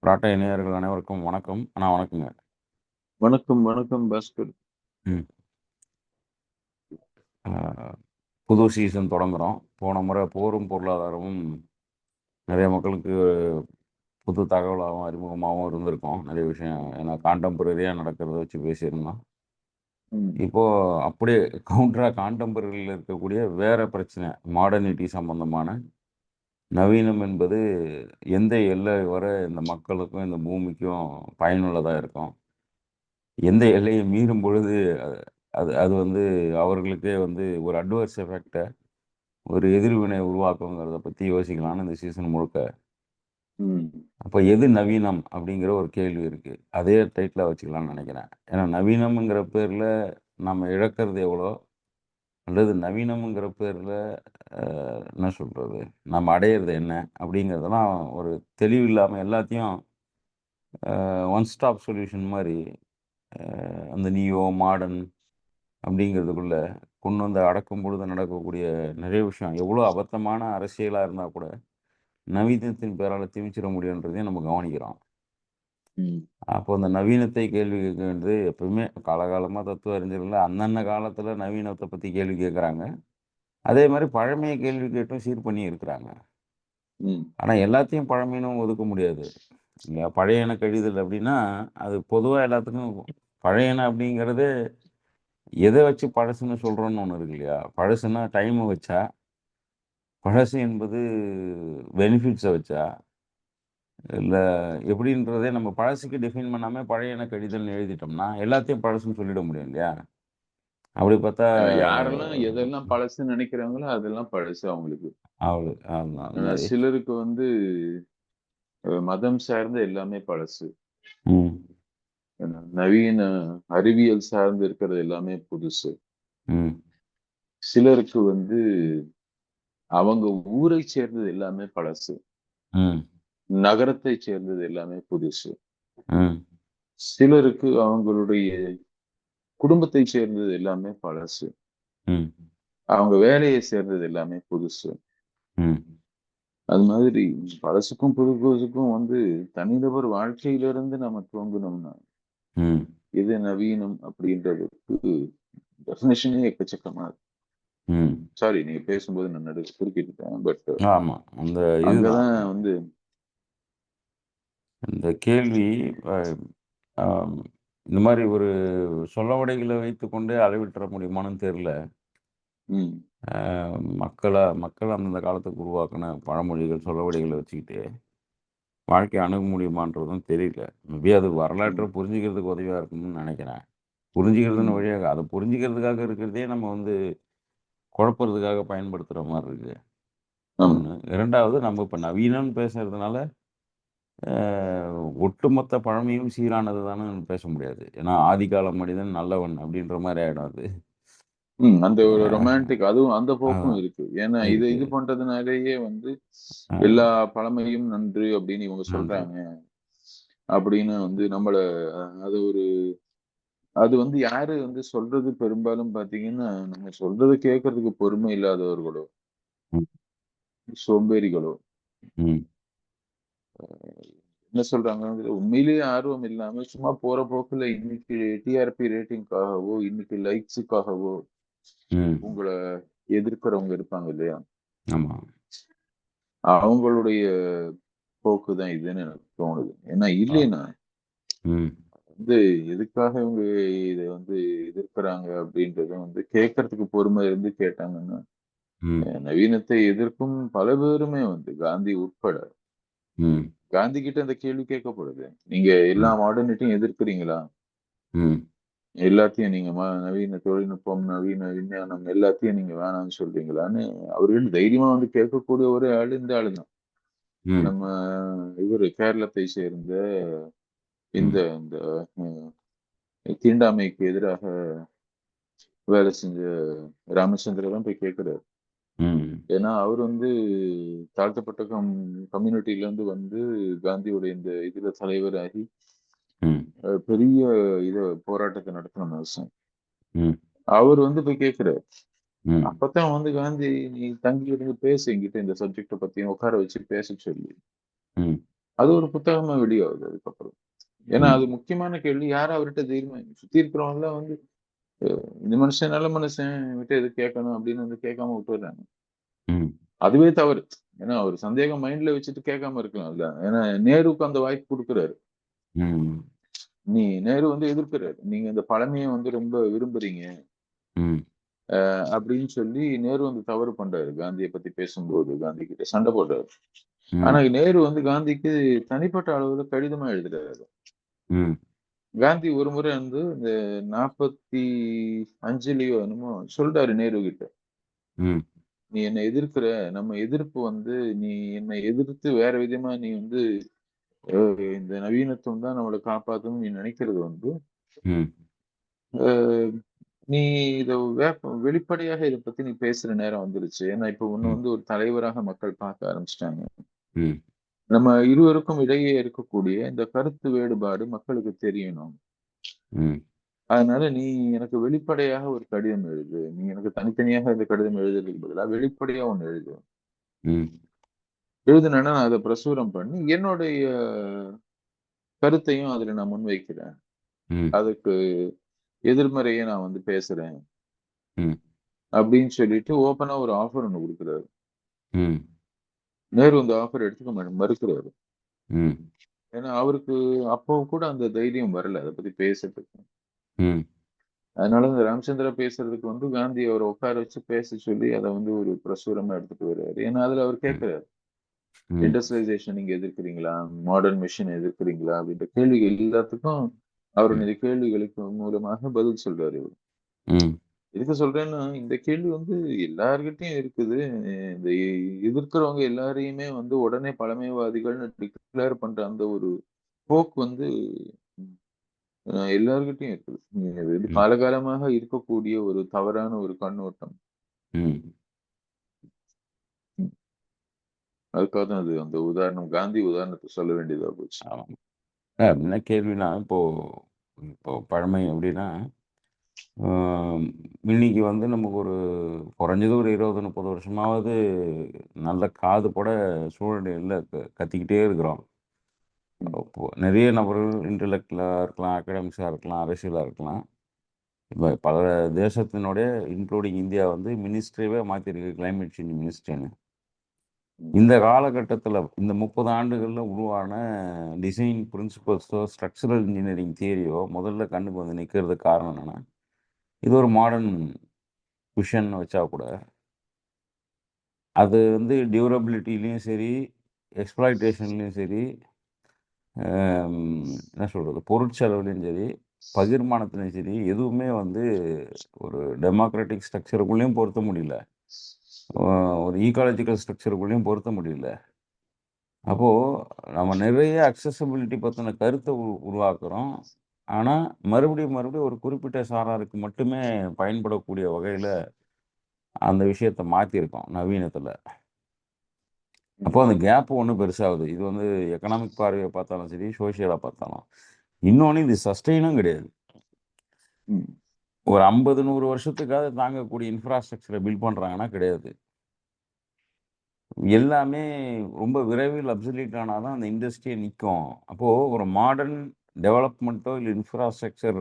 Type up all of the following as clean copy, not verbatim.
டாடா இணையர்கள் அனைவருக்கும் வணக்கம். வணக்கங்க. வணக்கம், வணக்கம் பாஸ்கர். ம். அ புது சீசன் தொடங்குறோம். போன முறை போரும் பொருளாதாரமும் நிறைய மக்களுக்கு புது தகவலாகவும், அறிமுகமாகவும் இருந்திருக்கும். நிறைய விஷயம் ஏன்னா கான்டெம்பரரியா நடக்கிறத வச்சு பேசியிருந்தோம். ம். இப்போ அப்படியே கவுண்டரா கான்டெம்பரரியில இருக்கக்கூடிய வேற பிரச்சனை, மாடர்னிட்டி சம்பந்தமான நவீனம் என்பது எந்த எல்லை வரை இந்த மக்களுக்கும், இந்த பூமிக்கும் பயனுள்ளதா இருக்கும்? எந்த எல்லையை மீறும் பொழுது அது அது வந்து அவர்களுக்கே வந்து ஒரு அட்வர்ஸ் எஃபெக்ட்ட, ஒரு எதிர்வினை உருவாக்குங்கிறத பத்தி யோசிக்கலாம்னு இந்த சீசன் முழுக்க. ம். அப்ப எது நவீனம் அப்படிங்கிற ஒரு கேள்வி இருக்கு. அதே டைட்டிலா வச்சுக்கலாம்னு நெனைக்கிறேன். ஏன்னா நவீனம்ங்கிற பேர்ல நம்ம இழக்கிறது எவ்வளோ? அல்லது நவீனம்ங்கிற பேர்ல அ என்ன சொல்றது? நம்ம அடையிறது என்ன? அப்படிங்கிறதெல்லாம் ஒரு தெளிவு இல்லாம எல்லாத்தையும் ஒன் ஸ்டாப் சொல்யூஷன் மாரி அந்த நியோ, மாடர்ன் அப்படிங்கிறதுக்குள்ள கொண்டு வந்து அடக்கும் பொழுது நடக்கக்கூடிய நிறைய விஷயம். எவ்வளோ அபத்தமான அரசியலா இருந்தா கூட, நவீனத்தின் பேரால திணிச்சிட முடியுன்றதையும் நம்ம கவனிக்கிறோம். ம். அப்போ அந்த நவீனத்தை கேள்வி கேட்க வேண்டியது எப்பவுமே காலகாலமா தத்துவ அறிஞர்கள் அந்தந்த காலத்துல நவீனத்தை பத்தி கேள்வி கேட்குறாங்க. அதே மாரி பழமைய கேள்வி கேட்டும் சீர் பண்ணி இருக்கிறாங்க. ம். ஆனா எல்லாத்தையும் பழமைன்னு ஒதுக்க முடியாது. இங்க பழையன கழிதல் அப்படின்னா, அது பொதுவா எல்லாத்துக்கும் பழையன அப்படிங்கிறது எத வச்சு பழசுன்னு சொல்றோம்னு ஒண்ணு இருக்கு இல்லையா? பழசுன்னா டைம வச்சா, பழசு என்பது பெனிஃபிட்ஸ வச்சா, இல்ல எப்படின்றதே நம்ம பழசுக்கு டிஃபைன் பண்ணாம பழையன கழிதல்னு எழுதிட்டோம்னா, எல்லாத்தையும் பழசுன்னு சொல்லிட முடியும் இல்லையா? அப்படி பார்த்தா யாரெல்லாம் எதெல்லாம் பழசுன்னு நினைக்கிறாங்களோ, அதெல்லாம் பழசு அவங்களுக்கு. அவ்வளோ அந்த அந்த ஆனா மாரி. சிலருக்கு வந்து மதம் சார்ந்த எல்லாமே பழசு. ம். நவீன அறிவியல் சார்ந்து இருக்கிறது எல்லாமே புதுசு. ம். சிலருக்கு வந்து அவங்க ஊரை சேர்ந்தது எல்லாமே பழசு. ம். நகரத்தை சேர்ந்தது எல்லாமே புதுசு. ம். சிலருக்கு அவங்களுடைய குடும்பத்தை சேர்ந்தது எல்லாமே பழசு. ம். அவங்க வேலையை சேர்ந்தது எல்லாமே புதுசு. ம். அது மாதிரி பழசுக்கும் புது புதுசுக்கும் வந்து தனிநபர் வாழ்க்கையிலிருந்து நம்ம துவங்கணும்னா ம். எது நவீனம் அப்படின்றதுக்கு டெஃபினேஷனே எக்கச்சக்கமா இருக்கு. ம். சாரி, நீங்க பேசும்போது நான் நடுவில் குறுக்கிட்டேன். பட் ஆமா. அந்த இதுதான். அங்கதான் வந்து இந்த கேள்வி அ ஆம். இந்த மாரி ஒரு சொலவடைகளை வைத்துக்கொண்டே அளவிட்டுற முடியுமான்னு தெரியல. ம், அ மக்கள் அந்தந்த காலத்துக்கு உருவாக்குன பழமொழிகள், சொலவடைகளை வச்சுக்கிட்டு வாழ்க்கைய அணுக முடியுமான்றதும் தெரியல. மேபி அது வரலாற்ற ம், புரிஞ்சுக்கிறதுக்கு உதவியா இருக்கும்னு நெனைக்கிறேன். புரிஞ்சுக்கிறதுன்னு ம். வழியாக அத புரிஞ்சுக்கிறதுக்காக இருக்கிறதே நம்ம வந்து குழப்புறதுக்காக பயன்படுத்துற மாரி இருக்கு. ஆமா. 1. 2வது நம்ம இப்ப நவீனம்னு பேசுறதுனால, அ ஒட்டுமொத்த பழமையும் சீரானது தான்னு பேச முடியாது. ஏன்னா, "ஆதிகால மனிதன் நல்லவன்" அப்படின்ற மாரி ஆயிடும் அது. அந்த ஒரு அ ரொமான்டிக் அதுவும் அந்த போக்கும் அதான் இருக்கு. ஏன்னா இது இருக்கு. இது பண்றதுனாலேயே வந்து எல்லா அ பழமையும் நன்று அப்படின்னு இவங்க நன்று. சொல்றாங்க. அப்படின்னு வந்து நம்மள அது ஒரு அது வந்து யாரு வந்து சொல்றது பெரும்பாலும் பாத்தீங்கன்னா, நம்ம சொல்றத கேட்கறதுக்கு பொறுமை இல்லாதவர்களோ, ம். சோம்பேறிகளோ, ம். என்ன சொல்றாங்க, உண்மையிலேயே ஆர்வம் இல்லாம சும்மா போற போக்குல இன்னைக்கு டிஆர்பி ரேட்டிங்காகவோ, இன்னைக்கு லைக்ஸுக்காகவோ ம். உங்கள எதிர்க்கிறவங்க இருப்பாங்க இல்லையா? ஆமா. அவங்களுடைய போக்கு தான் இதுன்னு எனக்கு தோணுது. ஏன்னா ஆ. இல்லைன்னா ம். வந்து எதுக்காக இவங்க இத வந்து எதிர்க்கிறாங்க அப்படின்றத வந்து கேட்கறதுக்கு பொறுமை இருந்து கேட்டாங்கன்னா, ம். நவீனத்தை எதிர்க்கும் பல பேருமே வந்து காந்தி உட்பட, ம். காந்தி கிட்ட அந்த கேள்வி கேட்கப்படுது. நீங்க எல்லா ம். மாடர்னிட்டியும் எதிர்க்கிறீங்களா? ம். எல்லாத்தையும் நீங்க நவீன தொழில்நுட்பம், நவீன விஞ்ஞானம் எல்லாத்தையும் நீங்க வேணாம்னு சொல்றீங்களான்னு அவர்கள் தைரியமா வந்து கேட்கக்கூடிய ஒரே ஆளு இந்த ஆளு தான். ம். நம்ம இவரு கேரளத்தை சேர்ந்த இந்த ம். இந்த தீண்டாமைக்கு எதிராக வேலை செஞ்ச ராமச்சந்திர தான் போய் கேட்கிறாரு. ம். ஏன்னா அவர் வந்து தாழ்த்தப்பட்ட கம்யூனிட்டில இருந்து வந்து காந்தியோட இந்த இதுல தலைவராகி ம். பெரிய போராட்டத்தை நடத்தின மனுஷன். ம். அவர் வந்து போய் கேட்கிறாரு. ம். அப்பதான் வந்து காந்தி, நீ தங்கி இருந்து பேசு என்கிட்ட இந்த சப்ஜெக்ட பத்தியும் உட்கார வச்சு பேச சொல்லி. ம். அது ஒரு புத்தகமா வெளியாகுது அதுக்கப்புறம். ஏன்னா ம். அது முக்கியமான கேள்வி. யாரும் அவர்ட்ட தைரியமா சுத்தி இருக்கிறவங்கலாம் வந்து இந்த மனுஷன் நல்ல மனுஷன் இவன்ட்ட எதுக்கு கேட்கணும் அப்படின்னு வந்து கேட்காம விட்டுர்றாங்க. ம். அதுவே தவறு. ஏன்னா அவர் சந்தேகம் மைண்ட்ல வச்சுட்டு கேட்காம இருக்கலாம்ல. ஏன்னா நேருவுக்கு அந்த வாய்ப்பு குடுக்குறாரு. ம். நேரு வந்து எதிர்க்கிறாரு. நீங்க இந்த பழமைய வந்து ரொம்ப விரும்புறீங்க. ம். அப்படின்னு சொல்லி நேரு வந்து தவறு பண்றாரு. காந்திய பத்தி பேசும்போது காந்தி கிட்ட சண்டை போடுறாரு. ஆனா ம். நேரு வந்து காந்திக்கு தனிப்பட்ட அளவுல கடிதமா எழுதுறாரு. ம். காந்தி ஒரு முறை வந்து இந்த 45லயோ என்னமோ சொல்றாரு நேரு கிட்ட. ம். "நீ என்ன எதிர்க்கிற. நம்ம எதிர்ப்பு வந்து நீ என்னை எதிர்த்து வேற விதமா நீ வந்து அ இந்த நவீனத்துவம் தான் நம்மள காப்பாத்தும்னு நீ நினைக்கிறது வந்து, ம். அ நீ இத வெளிப்படையாக இத பத்தி நீ பேசுற நேரம் வந்துருச்சு. ஏன்னா இப்ப உன்ன ம். வந்து ஒரு தலைவராக மக்கள் பார்க்க ஆரம்பிச்சுட்டாங்க. ம். நம்ம இருவருக்கும் இடையே இருக்கக்கூடிய இந்த கருத்து வேறுபாடு மக்களுக்கு தெரியணும். ம். அதனால நீ எனக்கு வெளிப்படையாக ஒரு கடிதம் எழுது. நீ எனக்கு தனித்தனியாக இந்த கடிதம் எழுதுறதுக்கு பதிலா வெளிப்படையா ஒண்ணு எழுது. ம். எழுதுனேன்னா நான் அத பிரசுரம் பண்ணி என்னுடைய கருத்தையும் அதுல நான் முன்வைக்கிறேன். ம். அதுக்கு எதிர்மறையா நான் வந்து பேசுறேன்." ம். அப்படின்னு சொல்லிட்டு ஓப்பனா ஒரு ஆஃபர் ஒண்ணு குடுக்குறாரு. ம். நேரு அந்த ஆஃபர் எடுத்துக்க மறுக்கிறாரு. ம். ஏன்னா அவருக்கு அப்போ கூட அந்த தைரியம் வரல. அத பத்தி பேசுறதுக்கு. ம். அதனால இந்த ராமச்சந்திரா பேசுறதுக்கு வந்து காந்தி அவர உட்கார வச்சு பேச சொல்லி அத வந்து ஒரு பிரசுரமா எடுத்துட்டு வர்றாரு. ஏன்னா அதுல அவர் ம். கேட்கிறாரு. ம். இண்டஸ்ட்ரியலைசேஷன் நீங்க எதிர்க்கிறீங்களா? Modern machine எதிர்க்கிறீங்களா? அப்படின்ற கேள்விகள் எல்லாத்துக்கும் ம். அவருடைய கேள்விகளுக்கு மூலமாக பதில் சொல்றாரு இவரு. ம். எதுக்கு சொல்றேன்னா, இந்த கேள்வி வந்து எல்லார்கிட்டயும் இருக்குது. இந்த எதிர்க்கிறவங்க எல்லாரையுமே வந்து உடனே பழமைவாதிகள்னு டிக்ளேர் பண்ற அந்த ஒரு போக்கு வந்து எல்லார்கிட்டயும் இருக்குது. இது வந்து ம். காலகாலமாக இருக்கக்கூடிய ஒரு தவறான ஒரு கண்ணோட்டம். ம். ம். அதுக்காக தான் அது அந்த உதாரணம் காந்தி உதாரணத்த சொல்ல வேண்டியதா போச்சு. ஆமா. என்ன கேள்வினா, இப்போ இப்போ பழமை எப்படின்னா, அ இன்னைக்கு வந்து நமக்கு ஒரு குறைஞ்சது ஒரு 20, 30 வருஷமாவது நல்ல காது பட சூழ்நிலையில கத்திக்கிட்டே இருக்கிறோம். ம். இப்போ நெறைய நபர்கள் இன்டலெக்ட்லா இருக்கலாம், அகாடமிக்ஸா இருக்கலாம், அரசியலா இருக்கலாம். இப்ப பல தேசத்தினுடைய இன்க்ளூடிங் இந்தியா வந்து மினிஸ்ட்ரியவே மாத்திருக்கு. Climate change மினிஸ்ட்ரின்னு. ம். இந்த காலகட்டத்தில இந்த 30 ஆண்டுகள்ல உருவான டிசைன் பிரின்சிபல்ஸோ, ஸ்ட்ரக்சரல் இன்ஜினியரிங் தியரியோ முதல்ல கண்ணுக்கு வந்து நிற்கிறதுக்கு காரணம் என்னன்னா, இது ஒரு மாடர்ன் விஷன்னு வச்சா கூட, அது வந்து டியூரபிலிட்டிலயும் சரி, எக்ஸ்ப்ளாய்டேஷன்லயும் சரி, என்ன சொல்றது? பொருட்செலவுலயும் சரி, பகிர்மானத்திலயும் சரி, எதுவுமே வந்து ஒரு டெமோக்ராட்டிக் ஸ்ட்ரக்சருக்குள்ளயும் பொருத்த முடியல. அ ஒரு ஈகாலஜிக்கல் ஸ்ட்ரக்சருக்குள்ளயும் பொருத்த முடியல. ம். அப்போ நம்ம நிறைய அக்சஸிபிலிட்டி பத்தின கருத்த உருவாக்குறோம். ஆனா, மறுபடியும் ஒரு குறிப்பிட்ட சாராருக்கு மட்டுமே பயன்படக்கூடிய வகையில அந்த விஷயத்த மாத்தியிருக்கோம் நவீனத்துல. அப்போ ம். அந்த கேப் ஒண்ணு பெருசாகுது. இது வந்து எக்கனாமிக் பார்வைய பார்த்தாலும் சரி, சோசியலா பார்த்தாலும். இன்னொன்னு இது சஸ்டெயினும் கிடையாது. ம். ஒரு 50, 100 வருஷத்துக்காவது தாங்கக்கூடிய இன்ஃப்ராஸ்ட்ரக்சர பில்ட் பண்றாங்கன்னா கிடையாது. எல்லாமே ரொம்ப விரைவில் அப்சல்யூட் ஆனா தான் அந்த இண்டஸ்ட்ரியே நிக்கும். அப்போ ஒரு மாடர்ன் டெவலப்மெண்ட்டோ இல்ல இன்ஃப்ராஸ்ட்ரக்சர்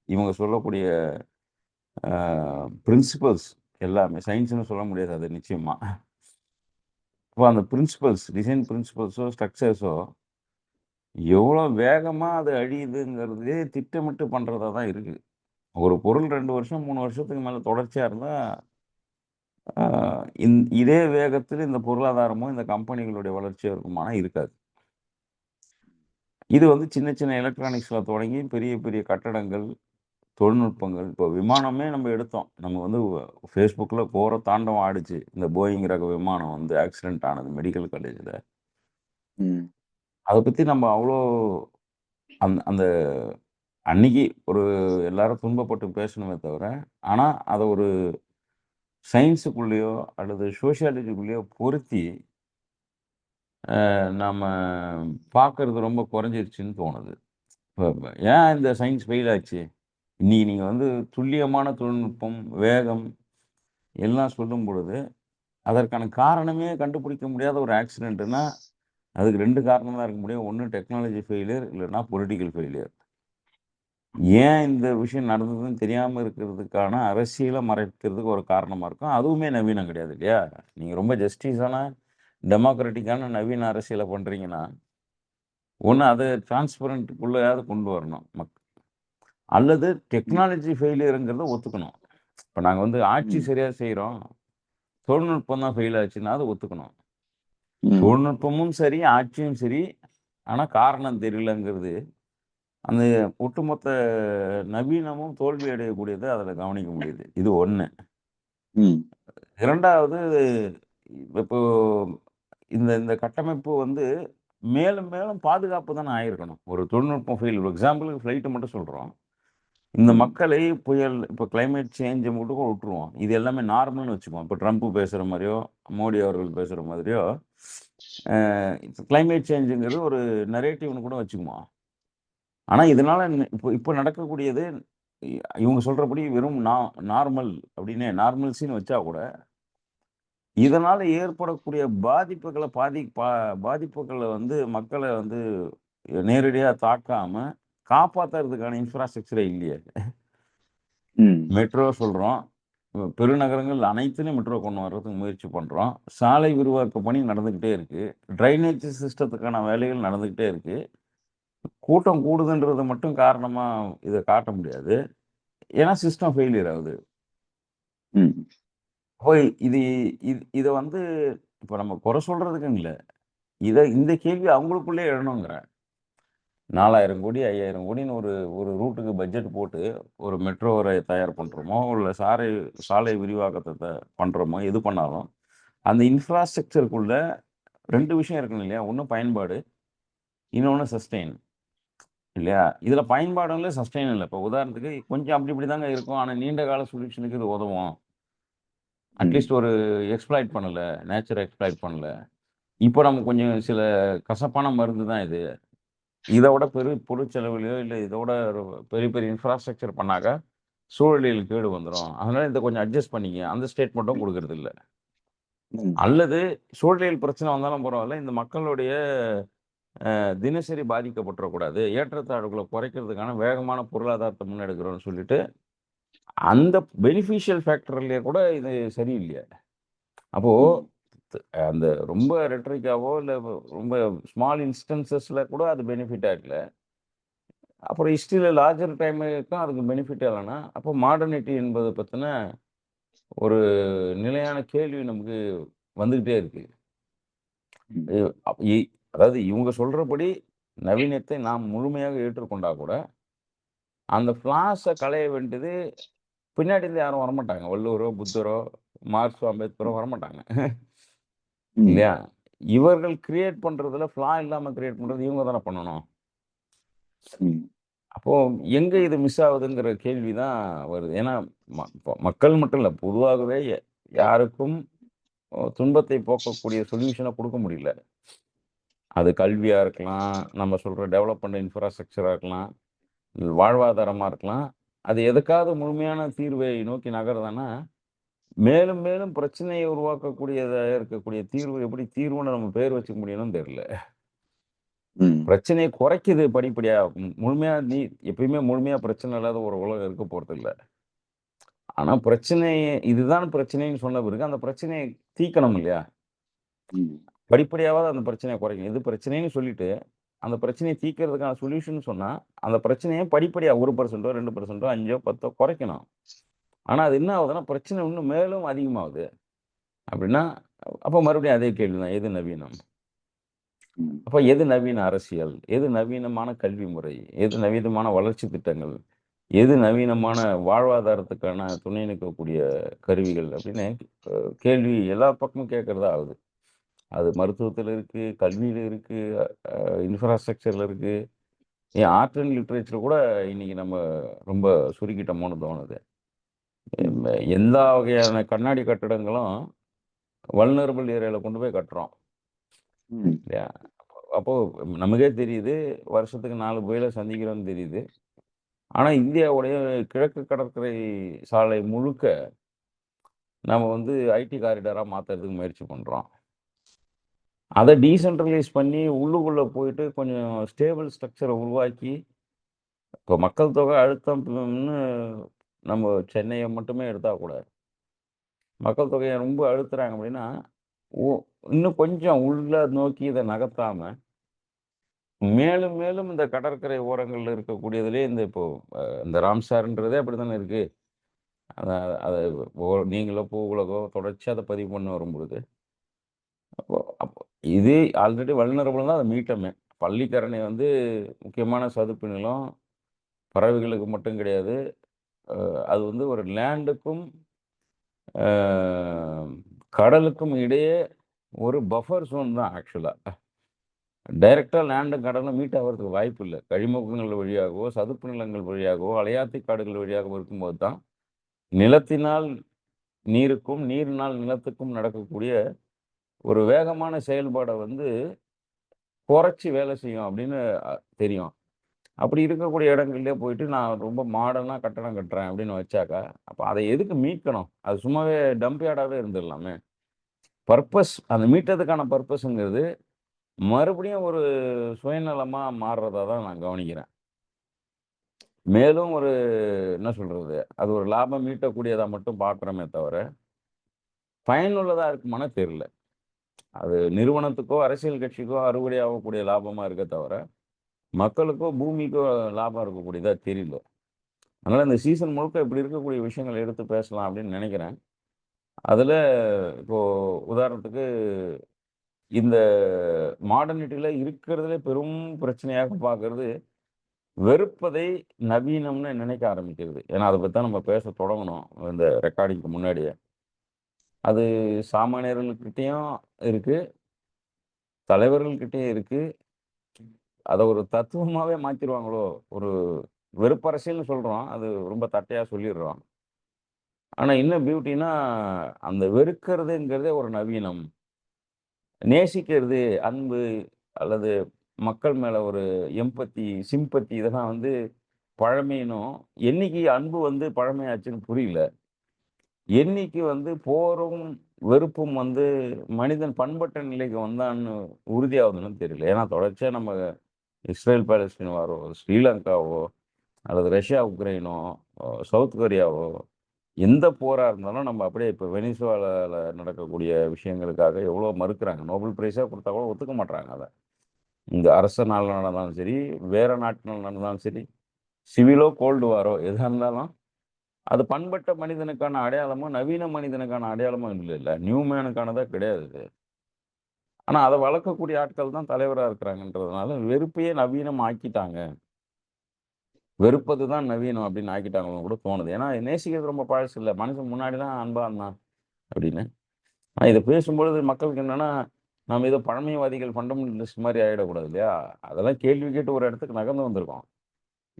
இவங்க சொல்லக்கூடிய அ பிரின்சிபல்ஸ் எல்லாமே சயன்ஸ்ன்னு சொல்ல முடியாது அது நிச்சயமா. அப்போ அந்த பிரின்சிபல்ஸ், டிசைன் பிரின்சிபல்ஸோ, ஸ்ட்ரக்சர்ஸோ எவ்வளோ வேகமா அது அழியுதுங்கிறதே திட்டமிட்டு பண்றதா தான் இருக்கு. ஒரு பொருள் 2 வருஷம், 3 வருஷத்துக்கு மேல தொடர்ச்சியா இருந்தா, அ இதே வேகத்தில இந்த பொருளாதாரமும், இந்த கம்பெனிகளுடைய வளர்ச்சியும் இருக்குமானா இருக்காது. இது வந்து சின்ன சின்ன எலக்ட்ரானிக்ஸ்ல தொடங்கி பெரிய பெரிய கட்டடங்கள், தொழில்நுட்பங்கள் இப்போ விமானமே நம்ம எடுத்தோம். நம்ம வந்து Facebookல கோர தாண்டவம் ஆடுச்சு. இந்த போயிங் ரக விமானம் வந்து ஆக்சிடென்ட் ஆனது மெடிக்கல் காலேஜ்ல. ம். அத பத்தி நம்ம அவ்ளோ அந்த அன்னைக்கு ஒரு எல்லாரும் துன்பப்பட்டு பேசணுமே தவிர, ஆனா அத ஒரு சயன்ஸுக்குள்ளேயோ அல்லது சோசியாலஜிக்குள்ளேயோ பொருத்தி, நாம பார்க்கறது ரொம்ப குறைஞ்சிருச்சுன்னு தோணுது. ஏன் இந்த சயின்ஸ் ஃபெயில் ஆச்சு? இன்னைக்கு நீங்க வந்து துல்லியமான தொழில்நுட்பம், வேகம் எல்லாம் சொல்லும் பொழுது, அதற்கான காரணமே கண்டுபிடிக்க முடியாத ஒரு ஆக்சிடென்ட்ன்னா, அதுக்கு 2 காரணம் தான் இருக்க முடியும். ஒண்ணு டெக்னாலஜி ஃபெயிலியர், இல்லன்னா பொலிட்டிக்கல் ஃபெயிலியர். ஏன் இந்த விஷயம் நடந்ததுன்னு தெரியாம இருக்கிறதுக்கான அரசியல மறைக்கிறதுக்கு ஒரு காரணமா இருக்கும். அதுவுமே நவீனம் கிடையாது இல்லையா? நீங்க ரொம்ப ஜஸ்டிஸான, டெமோக்ராட்டிக்கான நவீன அரசியல பண்றீங்கன்னா, ஒண்ணு அத டிரான்ஸ்பரன்ட்க்குள்ளயாவது கொண்டு வரணும். அல்லது ம். டெக்னாலஜி ஃபெயிலியர்ங்கிறத ஒத்துக்கணும். இப்ப நாங்க வந்து ஆட்சி ம். சரியா செய்றோம். தொழில்நுட்பம் தான் ஃபெயில் ஆச்சுன்னா, அத ஒத்துக்கணும். ம். தொழில்நுட்பமும் சரி, ஆட்சியும் சரி, ஆனா காரணம் தெரியலங்கிறது, அந்த ஒட்டுமொத்த நவீனமும் தோல்வி அடையக்கூடியத அதில கவனிக்க முடியுது. இது 1. ம். 2வது இப்போ இந்த இந்த கட்டமைப்பு வந்து மேலும் மேலும் பாதுகாப்பு தானே ஆயிருக்கணும். ஒரு தொழில்நுட்பம் ஃபெயில் எக்ஸாம்பிளுக்கு ஃப்ளைட் மட்டும் சொல்றோம். இந்த ம். மக்களை புயல் இப்ப கிளைமேட் சேஞ்ச மட்டும் கூட விட்டுருவோம். இது எல்லாமே நார்மல்னு வச்சுக்குவோம். இப்ப ட்ரம்ப் பேசுற மாரியோ, மோடி அவர்கள் பேசுற மாதிரியோ, அ கிளைமேட் சேஞ்சுங்கிறது ஒரு நரேட்டிவ்னு கூட வச்சுக்குவோம். ஆனா இதனால இப்போ இப்போ நடக்கக்கூடியது இ இவங்க சொல்றபடி வெறும் நார்மல் அப்படின்னு நார்மல்சின்னு வச்சா கூட, இதனால ஏற்படக்கூடிய பாதிப்புகள பாதிப்புகள வந்து மக்கள வந்து நேரடியா தாக்காம காப்பாத்துறதுக்கான இன்ஃப்ராஸ்ட்ரக்சரே இல்லையே! ம். மெட்ரோ சொல்றோம். பெருநகரங்கள் அனைத்திலும் மெட்ரோ கொண்டு வர்றதுக்கு முயற்சி பண்றோம். சாலை விரிவாக்க பணி நடந்துகிட்டே இருக்கு. ட்ரைனேஜ் சிஸ்டத்துக்கான வேலைகள் நடந்துகிட்டே இருக்கு. கூட்டம் கூடுதுன்றத மட்டும் காரணமா இத காட்ட முடியாது. ஏன்னா சிஸ்டம் ஃபெயிலியர் ஆகுது. ம். அப்போ இது இத வந்து இப்ப நம்ம குறை சொல்றதுக்குன்னு இல்ல. இந்த கேள்வி அவங்களுக்குள்ளயே எழணுங்கிறேன். 4000 கோடி, 5000 கோடின்னு ஒரு ஒரு ரூட்டுக்கு பட்ஜெட் போட்டு ஒரு மெட்ரோ தயார் பண்றோமோ, இல்ல சாலை விரிவாக்கத்த பண்றோமோ, எது பண்ணாலும், அந்த இன்ஃப்ராஸ்ட்ரக்சர்க்குள்ள 2 விஷயம் இருக்கணும் இல்லையா? ஒண்ணு பயன்பாடு, இன்னொன்னு சஸ்டெயின் இல்லையா? இதுல பயன்பாடும் இல்ல, சஸ்டெயின் இல்ல. இப்ப உதாரணத்துக்கு கொஞ்சம் அப்படி இப்படி தாங்க இருக்கும். ஆனா நீண்ட கால சொல்யூஷனுக்கு இது உதவும். ம். அட்லீஸ்ட் ஒரு எக்ஸ்ப்ளாய்ட் பண்ணல. நேச்சர எக்ஸ்ப்ளாய்ட் பண்ணல. இப்போ நம்ம கொஞ்சம் சில கசப்பான மருந்து தான் இது. இத விட பொருட்செலவுலயோ, இல்ல இதோட ஒரு பெரிய பெரிய இன்ஃப்ராஸ்ட்ரக்சர் பண்ணாக்க, சூழலியல் கேடு வந்துரும். அதனால இத கொஞ்சம் அட்ஜஸ்ட் பண்ணிக்க. அந்த ஸ்டேட்மெண்ட்டும் குடுக்குறதில்ல. ம். அல்லது சூழலியல் பிரச்சனை வந்தாலும் பரவால்ல. இந்த மக்களுடைய தினசரி பாதிக்கப்பட்டுறக்கூடாது. ஏற்றத்தாழ்வுகள குறைக்கிறதுக்கான வேகமான பொருளாதாரத்த முன்னெடுக்கிறோம்னு சொல்லிட்டு, அந்த பெனிஃபிஷியல் ஃபேக்டர்லயே கூட இது சரியில்லையே. அப்போ ம். த் அந்த ரொம்ப ரெட்டரிக்காவோ, இல்ல ரொம்ப ஸ்மால் இன்ஸ்டன்ஸஸ்ல கூட அது பெனிஃபிட் ஆகல. அப்புறம் ஹிஸ்டரியில லார்ஜர் டைமுக்கும் அதுக்கு பெனிஃபிட் இல்லன்னா, அப்போ மாடர்னிட்டி என்பத பத்தின ஒரு நிலையான கேள்வி நமக்கு வந்துகிட்டே இருக்கு. ம். எ அப் இ அதாவது இவங்க சொல்றபடி நவீனத்தை நாம் முழுமையாக ஏற்றுக்கொண்டா கூட, அந்த ஃப்ளாஸ களைய வேண்டியது பின்னாடி இருந்து யாரும் வரமாட்டாங்க. வள்ளுவரோ, புத்தரோ, மார்க்ஸோ, அம்பேத்கரோ வரமாட்டாங்க. ம். இல்லையா? இவர்கள் கிரியேட் பண்றதுல ஃப்ளா இல்லாம கிரியேட் பண்றது இவங்க தானே பண்ணணும். ம். அப்போ எங்க இது மிஸ் ஆகுதுங்கிற கேள்வி தான் வருது. ஏன்னா மக்கள் மட்டும் இல்ல. பொதுவாகவே யாருக்கும் துன்பத்தை போக்கக்கூடிய சொல்யூஷன குடுக்க முடியல. அது கல்வியா இருக்கலாம், நம்ம சொல்ற டெவலப் பண்ண இன்ஃப்ராஸ்ட்ரக்சரா இருக்கலாம், வாழ்வாதாரமா இருக்கலாம். அது எதுக்காவது முழுமையான தீர்வை நோக்கி நகருதான்னா, மேலும் மேலும் பிரச்சனையை உருவாக்கக்கூடியதா இருக்கக்கூடிய தீர்வு எப்படி தீர்வுன்னு நம்ம பேர் வச்சுக்க முடியும்னு தெரியல. ம். பிரச்சனைய குறைக்குது படிப்படியா. முழுமையா எப்பயுமே முழுமையா பிரச்சனை இல்லாத ஒரு உலகம் இருக்க போறதில்ல. ஆனா இதுதான் பிரச்சனைன்னு சொன்ன பிறகு, அந்த பிரச்சனைய தீர்க்கணும் இல்லையா? ம். படிப்படியாவது அந்த பிரச்சனைய குறைக்கணும். இது பிரச்சனைன்னு சொல்லிட்டு, அந்த பிரச்சனைய தீர்க்கிறதுக்கான சொல்யூஷன் சொன்னா, அந்த பிரச்சனைய படிப்படியா 1% 2% 5 10 குறைக்கணும். ஆனா அது என்ன ஆகுதுன்னா, பிரச்சனை இன்னும் மேலும் அதிகமாகுது. அப்படின்னா, அப்ப மறுபடியும் அதே கேள்வி தான். எது நவீனம்? ம். அப்ப எது நவீன அரசியல்? எது நவீனமான கல்வி முறை? எது நவீனமான வளர்ச்சி திட்டங்கள்? எது நவீனமான வாழ்வாதாரத்துக்கான துணை நிற்கக்கூடிய கருவிகள்? அப்படின்னு கேள்வி எல்லா பக்கமும் கேட்கிறதா ஆகுது. அது மருத்துவத்தில இருக்கு, கல்வியில இருக்கு, இன்ஃப்ராஸ்ட்ரக்சர்ல இருக்கு. ஏன் ஆர்ட் அண்ட் லிட்டரேச்சர் கூட இன்னைக்கு நம்ம ரொம்ப சுருக்கிட்டோமோன்னு தோணுது. ம். எல்லா வகையான கண்ணாடி கட்டடங்களும் வல்னரபிள் ஏரியால கொண்டு போய் கட்டுறோம். ம். இல்லையா? அப்போ நமக்கே தெரியுது, வருஷத்துக்கு 4 புயல சந்திக்கிறோம்னு தெரியுது. ஆனா இந்தியாவுடைய கிழக்கு கடற்கரை சாலை முழுக்க நம்ம வந்து ஐடி காரிடாரா மாத்துறதுக்கு முயற்சி பண்றோம். அதை டீசென்ட்ரலைஸ் பண்ணி உள்ளுக்குள்ளே போயிட்டு கொஞ்சம் ஸ்டேபிள் ஸ்ட்ரக்சரை உருவாக்கி இப்போ மக்கள் தொகை அழுத்தம்னு நம்ம சென்னையை மட்டுமே எடுத்தால் கூட மக்கள் தொகையை ரொம்ப அழுத்துறாங்க அப்படின்னா இன்னும் கொஞ்சம் உள்ள நோக்கி இதை நகர்த்தாம மேலும் மேலும் இந்த கடற்கரை ஓரங்களில் இருக்கக்கூடியதுலேயே இந்த இப்போ இந்த ராம்சார்ன்றதே அப்படி தானே இருக்கு. அதை நீங்களோ பூவுலகோ தொடர்ச்சி அதை பதிவு பண்ண வரும்பொழுது அப்போ இது ஆல்ரெடி வல்னரபிள் தான் அதை மீட்டமே. பள்ளிக்கரணை வந்து முக்கியமான சதுப்பு நிலம், பறவைகளுக்கு மட்டும் கிடையாது. அது வந்து ஒரு லேண்டுக்கும் கடலுக்கும் இடையே ஒரு பஃபர் ஜோன் தான். ஆக்சுவலாக டைரெக்டாக லேண்டும் கடலும் மீட் ஆகிறதுக்கு வாய்ப்பு இல்லை. கழிமுகங்கள் வழியாகவோ சதுப்பு நிலங்கள் வழியாகவோ அலையாத்தி காடுகள் வழியாகவோ இருக்கும்போது தான் நிலத்தினால் நீருக்கும் நீரினால் நிலத்துக்கும் நடக்கக்கூடிய ஒரு வேகமான செயல்பாடை வந்து குறைச்சி வேலை செய்யும் அப்படின்னு தெரியும். அப்படி இருக்கக்கூடிய இடங்கள்லேயே போயிட்டு நான் ரொம்ப மாடர்னாக கட்டடம் கட்டுறேன் அப்படின்னு வச்சாக்கா அப்போ அதை எதுக்கு மீட்கணும்? அது சும்மாவே டம்ப் யார்டாகவே இருந்துடலாமே. பர்பஸ் அந்த மீட்டதுக்கான பர்பஸ்ங்கிறது மறுபடியும் ஒரு சுயநலமாக மாறுறதா தான் நான் கவனிக்கிறேன். மேலும் ஒரு என்ன சொல்கிறது, அது ஒரு லாபம் ஈட்டக்கூடியதாக மட்டும் பார்க்குறோமே தவிர பயனுள்ளதாக இருக்குமானா தெரியல. அது நிறுவனத்துக்கோ அரசியல் கட்சிக்கோ அறுவடை ஆகக்கூடிய லாபமாக இருக்க தவிர மக்களுக்கோ பூமிக்கோ லாபம் இருக்கக்கூடியதாக தெரியல. அதனால் இந்த சீசன் முழுக்க இப்படி இருக்கக்கூடிய விஷயங்களை எடுத்து பேசலாம் அப்படின்னு நினைக்கிறேன். அதில் இப்போது உதாரணத்துக்கு இந்த மாடர்னிட்டியில் இருக்கிறதுல பெரும் பிரச்சனையாக பார்க்கறது வெறுப்பதை நவீனம்னு நினைக்க ஆரம்பிக்கிறது. ஏன்னா அதை பற்றி தான் நம்ம பேச தொடங்கணும் இந்த ரெக்கார்டிங்க்கு முன்னாடியே. அது சாமானியர்கள்கிட்டையும் இருக்குது, தலைவர்கள்கிட்டையும் இருக்குது. அதை ஒரு தத்துவமாகவே மாற்றிடுவாங்களோ, ஒரு வெறுப்பரசியல்னு சொல்கிறோம், அது ரொம்ப தட்டையாக சொல்லிடுறோம். ஆனால் இன்னும் பியூட்டினா அந்த வெறுக்கிறதுங்கிறதே ஒரு நவீனம். நேசிக்கிறது அன்பு அல்லது மக்கள் மேலே ஒரு எம்பத்தி சிம்பத்தி இதெல்லாம் வந்து பழமையினும் என்னைக்கு அன்பு வந்து பழமையாச்சுன்னு புரியல. என்னைக்கு வந்து போரும் வெறுப்பும் வந்து மனிதன் பண்பட்ட நிலைக்கு வந்தான்னு உறுதியாகுதுன்னு தெரியல. ஏன்னா தொடர்ச்சியாக நம்ம இஸ்ரேல் பாலஸ்தீன் வாரோ, ஸ்ரீலங்காவோ அல்லது ரஷ்யா உக்ரைனோ, சவுத் கொரியாவோ எந்த போராக இருந்தாலும் நம்ம அப்படியே இப்போ வெனிசுவாலாவில் நடக்கக்கூடிய விஷயங்களுக்காக எவ்வளோ மறுக்கிறாங்க. நோபல் பிரைஸாக கொடுத்தா கூட ஒத்துக்க மாட்டாங்க அதை. இந்த அரச நாள் நடந்தாலும் சரி, வேறு நாட்டினால் நடந்தாலும் சரி, சிவிலோ கோல்டு வாரோ எதாக இருந்தாலும் அது பண்பட்ட மனிதனுக்கான அடையாளமோ நவீன மனிதனுக்கான அடையாளமோ இல்லை. நியூ மேனுக்கானதாக கிடையாது. ஆனால் அதை வளர்க்கக்கூடிய ஆட்கள் தான் தலைவராக இருக்கிறாங்கன்றதுனால வெறுப்பையே நவீனம் ஆக்கிட்டாங்க. வெறுப்பது தான் நவீனம் அப்படின்னு ஆக்கிட்டாங்கன்னு கூட தோணுது. ஏன்னா நேசிக்கிறது ரொம்ப பழசு இல்லை. மனுஷன் முன்னாடி தான் அன்பா இருந்தான் அப்படின்னு. ஆனால் இதை பேசும்பொழுது மக்களுக்கு என்னன்னா, நம்ம ஏதோ பழமைவாதிகள் ஃபண்டமெண்டலிஸ்ட் மாதிரி ஆகிடக்கூடாது இல்லையா? அதெல்லாம் கேள்வி கேட்டு ஒரு இடத்துக்கு நகர்ந்து வந்திருக்கோம்.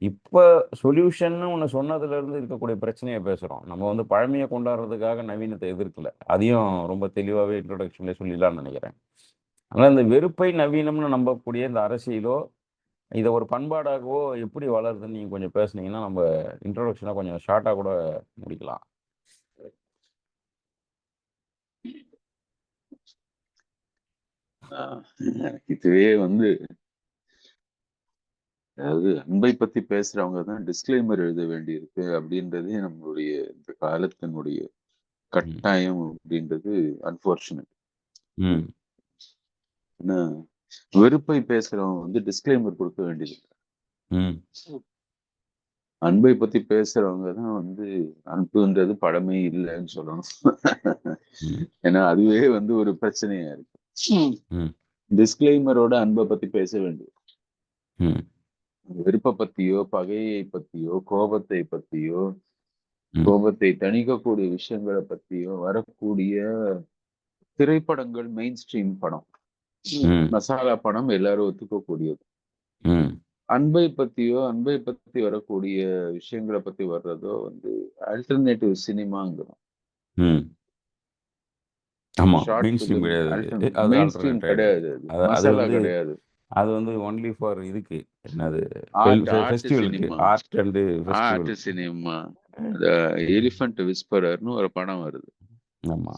இப்போ சொல்யூஷன்னு ஒன்று சொன்னதுலேருந்து இருக்கக்கூடிய பிரச்சனையை பேசுகிறோம். நம்ம வந்து பழமையை கொண்டாடுறதுக்காக நவீனத்தை எதிர்க்கல. அதையும் ரொம்ப தெளிவாகவே இன்ட்ரோடக்ஷன்லேயே சொல்லிடலாம்னு நினைக்கிறேன். அதனால் இந்த வெறுப்பை நவீனம்னு நம்பக்கூடிய இந்த அரசியலோ இதை ஒரு பண்பாடாகவோ எப்படி வளருதுன்னு நீங்கள் கொஞ்சம் பேசுனீங்கன்னா நம்ம இன்ட்ரோடக்ஷனாக கொஞ்சம் ஷார்ட்டாக கூட முடிக்கலாம். இதுவே வந்து அதாவது அன்பை பத்தி பேசுறவங்க தான் டிஸ்க்ளைமர் எழுத வேண்டியிருக்கு அப்படின்றதே நம்மளுடைய இந்த காலத்தினுடைய கட்டாயம் அப்படின்றது அன்பார்ச்சுனேட். ஏன்னா வெறுப்பை பேசுறவங்க வந்து டிஸ்க்ளைமர் கொடுக்க வேண்டியது. அன்பை பத்தி பேசுறவங்க தான் வந்து அன்புன்றது பழமை இல்லைன்னு சொல்லணும். ஏன்னா அதுவே வந்து ஒரு பிரச்சனையா இருக்கு. டிஸ்க்ளைமரோட அன்பை பத்தி பேச வேண்டியது. வெறுப்பை பத்தியோ பகையை பத்தியோ கோபத்தை பத்தியோ கோபத்தை தணிக்கக்கூடிய விஷயங்களை பத்தியோ வரக்கூடிய திரைப்படங்கள் மெயின் ஸ்ட்ரீம் படம், மசாலா படம் எல்லாரும் ஒத்துக்கக்கூடியது. அன்பை பத்தியோ அன்பை பத்தி வரக்கூடிய விஷயங்களை பத்தி வர்றதோ வந்து ஆல்டர்னேட்டிவ் சினிமாங்கிறோம். மெயின் ஸ்ட்ரீம் கிடையாது, மசாலா கிடையாது. அது வந்து ஒன்லி ஃபார் இதுக்கு என்னது ஆர்ட் சினிமா. எலிஃபண்ட் விஸ்பரர்னு ஒரு படம் வருது. ஆமா,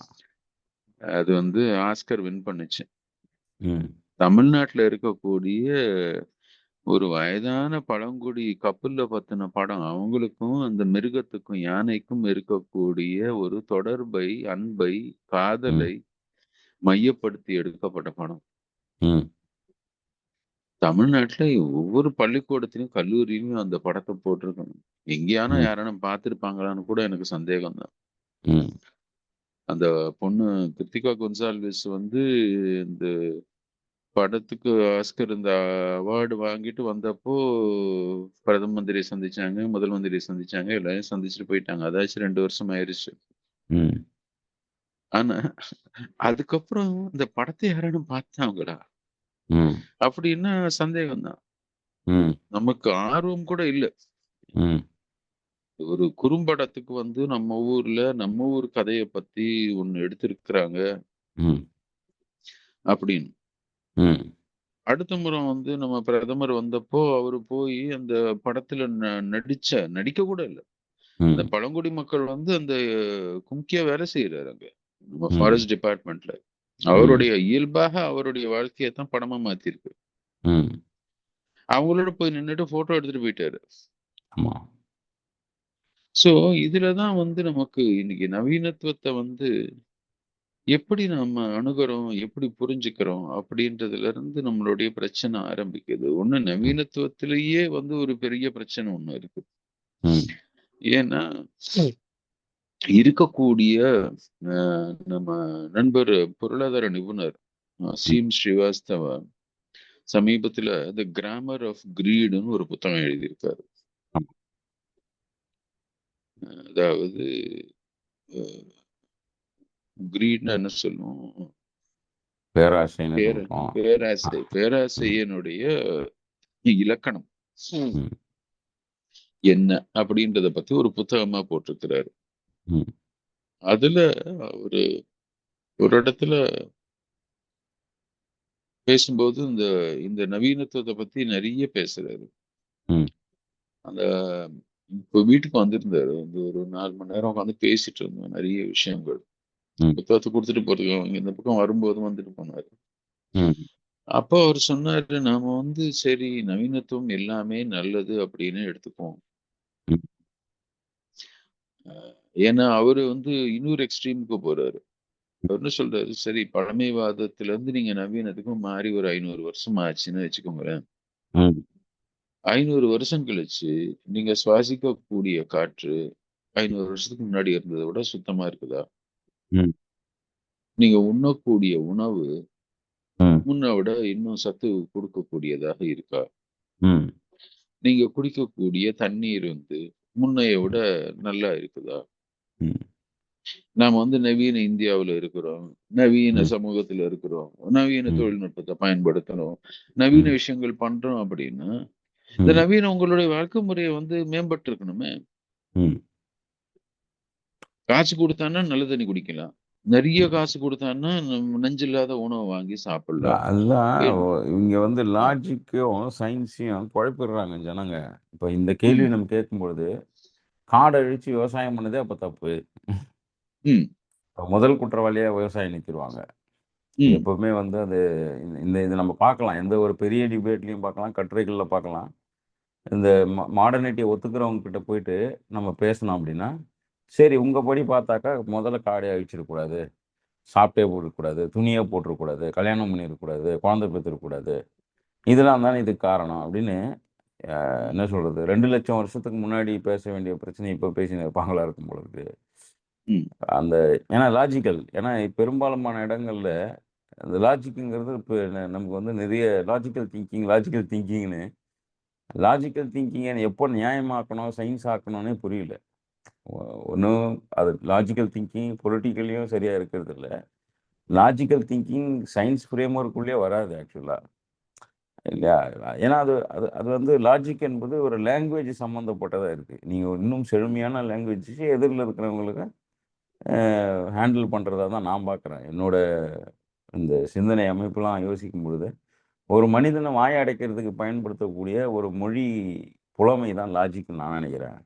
அது வந்து ஆஸ்கர் வின் பண்ணுச்சு. ம். தமிழ்நாட்டுல இருக்கக்கூடிய ஒரு வயதான பழங்குடி கப்பல்ல பத்தின படம். அவங்களுக்கும் அந்த மிருகத்துக்கும், யானைக்கும் இருக்கக்கூடிய ஒரு தொடர்பை, அன்பை, ம். காதலை மையப்படுத்தி எடுக்கப்பட்ட படம். ம். தமிழ்நாட்டுல ஒவ்வொரு பள்ளிக்கூடத்திலும், கல்லூரியிலும் அந்த படத்த போட்டிருக்கணும். எங்கேயானா ம். யாரானா பார்த்திருப்பாங்களான்னு கூட எனக்கு சந்தேகம் தான். ம். அந்த பொண்ணு கிருத்திகா கொன்சால்விஸ் வந்து இந்த படத்துக்கு ஆஸ்கர் இந்த அவார்டு வாங்கிட்டு வந்தப்போ பிரதம மந்திரியை சந்திச்சாங்க, முதல் மந்திரியை சந்திச்சாங்க, எல்லாரையும் சந்திச்சுட்டு போயிட்டாங்க. அதாச்சும் 2 வருஷம் ஆயிருச்சு. ம். ஆனா, அதுக்கப்புறம் இந்த படத்தை யாரானும் பார்த்தாங்களா? ம். அப்படின்னா சந்தேகம் தான். ம். நமக்கு ஆர்வம் கூட இல்ல. ம். ஒரு குறும்படத்துக்கு வந்து நம்ம ஊர்ல, நம்ம ஊர் கதைய பத்தி ஒண்ணு எடுத்திருக்கிறாங்க ம். அப்படின்னு. ம். அடுத்த முறை வந்து நம்ம பிரதமர் வந்தப்போ, அவரு போயி அந்த படத்துல நடிக்க கூட இல்ல. அந்த ம். பழங்குடி மக்கள் வந்து அந்த கும்கியா வேலை செய்றாரு அங்க. நம்ம ம். ஃபாரஸ்ட் டிபார்ட்மெண்ட்ல. ம். அவருடைய இயல்பாக அவருடைய வாழ்க்கைய தான் படமா மாத்திருக்கு. ம். அவங்களோட போய் நின்னுட்டு ஃபோட்டோ எடுத்துட்டு போயிட்டாரு. ஆமா. ஸோ, இதுல தான் வந்து நமக்கு இன்னைக்கு நவீனத்துவத்த வந்து எப்படி நம்ம அணுகுறோம், எப்படி புரிஞ்சுக்கிறோம் அப்படின்றதுல இருந்து நம்மளுடைய பிரச்சனை ஆரம்பிக்குது. ஒண்ணு ம். நவீனத்துவத்திலேயே வந்து ஒரு பெரிய பிரச்சனை ஒண்ணு இருக்கு. ம். ஏன்னா, இருக்கக்கூடிய நம்ம நண்பர் பொருளாதார நிபுணர் ம். சீம் ஸ்ரீவாஸ்தவா சமீபத்துல த கிராமர் ஆஃப் கிரீடுன்னு ஒரு புத்தகம் எழுதியிருக்காரு. ஆமா. அதாவது கிரீட்னா என்ன சொல்லுவோம்? பேராசைன்னு பேர சொல்றோம். ஆ. பேராசை. ம். பேராசையினுடைய இலக்கணம் ம். என்ன அப்படின்றத பத்தி ஒரு புத்தகமா போட்டிருக்கிறாரு. ம். அதுல ஒரு ஒரு இடத்துல பேசும்போது இந்த இந்த நவீனத்துவத்தை பத்தி நிறைய பேசுறாரு. ம். அந்த இப்போ வீட்டுக்கு வந்திருந்தாரு. வந்து ஒரு 4 மணி நேரம் உட்காந்து பேசிட்டு இருந்தோம். நிறைய விஷயங்கள். ம். புத்தகத்த குடுத்துட்டு போறதுக்கு அவங்க இந்த பக்கம் வரும்போதும் வந்துட்டு போனாரு. ம். அப்போ அவரு சொன்னாரு, "நாம வந்து சரி நவீனத்துவம் எல்லாமே நல்லது அப்படின்னு எடுத்துக்குவோம்." ம். அ ஏன்னா அவரு வந்து இன்னொரு எக்ஸ்ட்ரீமுக்கு போறாரு. அவர் என்ன சொல்றாரு, சரி பழமைவாதத்துல இருந்து நீங்க நவீனத்துக்கு மாறி ஒரு 500 வருஷம் ஆச்சுன்னு வச்சுக்கோங்களேன். ம். 500 வருஷம் கழிச்சு நீங்க சுவாசிக்கக்கூடிய காற்று 500 வருஷத்துக்கு முன்னாடி இருந்தத விட சுத்தமா இருக்குதா? ம். நீங்க உண்ணக்கூடிய உணவு ம். முன்ன விட இன்னும் சத்து குடுக்கக்கூடியதாக இருக்கா? ம். நீங்க குடிக்கக்கூடிய தண்ணீர் வந்து முன்னைய விட நல்லா இருக்குதா? ம். நாம வந்து நவீன இந்தியாவுல இருக்கிறோம். நவீன ம். சமூகத்துல இருக்கிறோம். நவீன ம். தொழில்நுட்பத்த பயன்படுத்துறோம். நவீன ம். விஷயங்கள் பண்றோம் அப்படின்னா, இந்த ம். நவீன உங்களுடைய வாழ்க்கை முறைய வந்து மேம்பட்டு இருக்கணுமே! ம். காசு குடுத்தான்னா நல்ல தண்ணி குடிக்கலாம். நெறைய காசு குடுத்தான்னா, நஞ்சில்லாத உணவ வாங்கி சாப்பிடலாம். அதுதான் என் இவங்க வந்து ம், லாஜிக்கும், சயின்ஸையும் குழப்பிடுறாங்க ஜனங்க. இப்ப இந்த கேள்வி ம், நம்ம கேட்கும்பொழுது, காட அழிச்சு விவசாயம் பண்ணதே அப்ப தப்பு. ம், இப்ப முதல் குற்றவாளியா விவசாயி நிறுத்திருவாங்க. ம், எப்பவுமே வந்து அது இந்த இந்த இது நம்ம பார்க்கலாம். எந்த ஒரு பெரிய டிபேட்லயும் பார்க்கலாம், கட்டுரைகள்ல பார்க்கலாம். இந்த மாடர்னிட்டிய ஒத்துக்கிறவங்க கிட்ட போயிட்டு நம்ம பேசனோம் அப்படின்னா, சரி உங்கபடி பார்த்தாக்கா முதல்ல காடே அழிச்சிடக்கூடாது. சாப்பிட்டே போடக்கூடாது. துணியே போட்டுறக்கூடாது. கல்யாணம் பண்ணிறக்கூடாது. குழந்தை பெத்துறக்கூடாது. இதெல்லாம் தானே இதுக்கு காரணம் அப்படின்னு என்ன சொல்றது? 2,00,000 வருஷத்துக்கு முன்னாடி பேச வேண்டிய பிரச்சனைய இப்ப பேசின்னு இருப்பாங்களா இருக்கும் போல இருக்கு. ம், அந்த ஏன்னா லாஜிக்கல். ஏன்னா பெரும்பாலுமான இடங்கள்ல அந்த லாஜிக்ங்கிறது இப்ப நமக்கு வந்து நிறைய லாஜிக்கல் திங்கிங்ன்னு லாஜிக்கல் திங்கிங்க எப்போ நியாயமாக்கணும், சயின்ஸ் ஆக்கணும்னே புரியல. ஒ ஒண்ணும் அது லாஜிக்கல் திங்கிங் பொலிட்டிக்கல்லயும் சரியா இருக்கிறதில்ல. லாஜிக்கல் திங்கிங் சயன்ஸ் ஃப்ரேம்வொர்க்குள்ளயே வராது ஆக்சுவலா. இல்லையா? ஏன்னா அது அது அது வந்து லாஜிக் என்பது ஒரு லேங்குவேஜ் சம்மந்தப்பட்டதா இருக்கு. நீங்க இன்னும் செழுமையான லாங்குவேஜ் எதிர்ல இருக்கிறவங்களுக்கு ஹேண்டில் பண்றதா தான் நான் பார்க்குறேன். என்னோட இந்த சிந்தனை அமைப்புலாம் யோசிக்கும் பொழுது, ஒரு மனிதன வாய அடைக்கிறதுக்கு பயன்படுத்தக்கூடிய ஒரு மொழி புலமை தான் லாஜிக்ன்னு நான் நினைக்கிறேன்.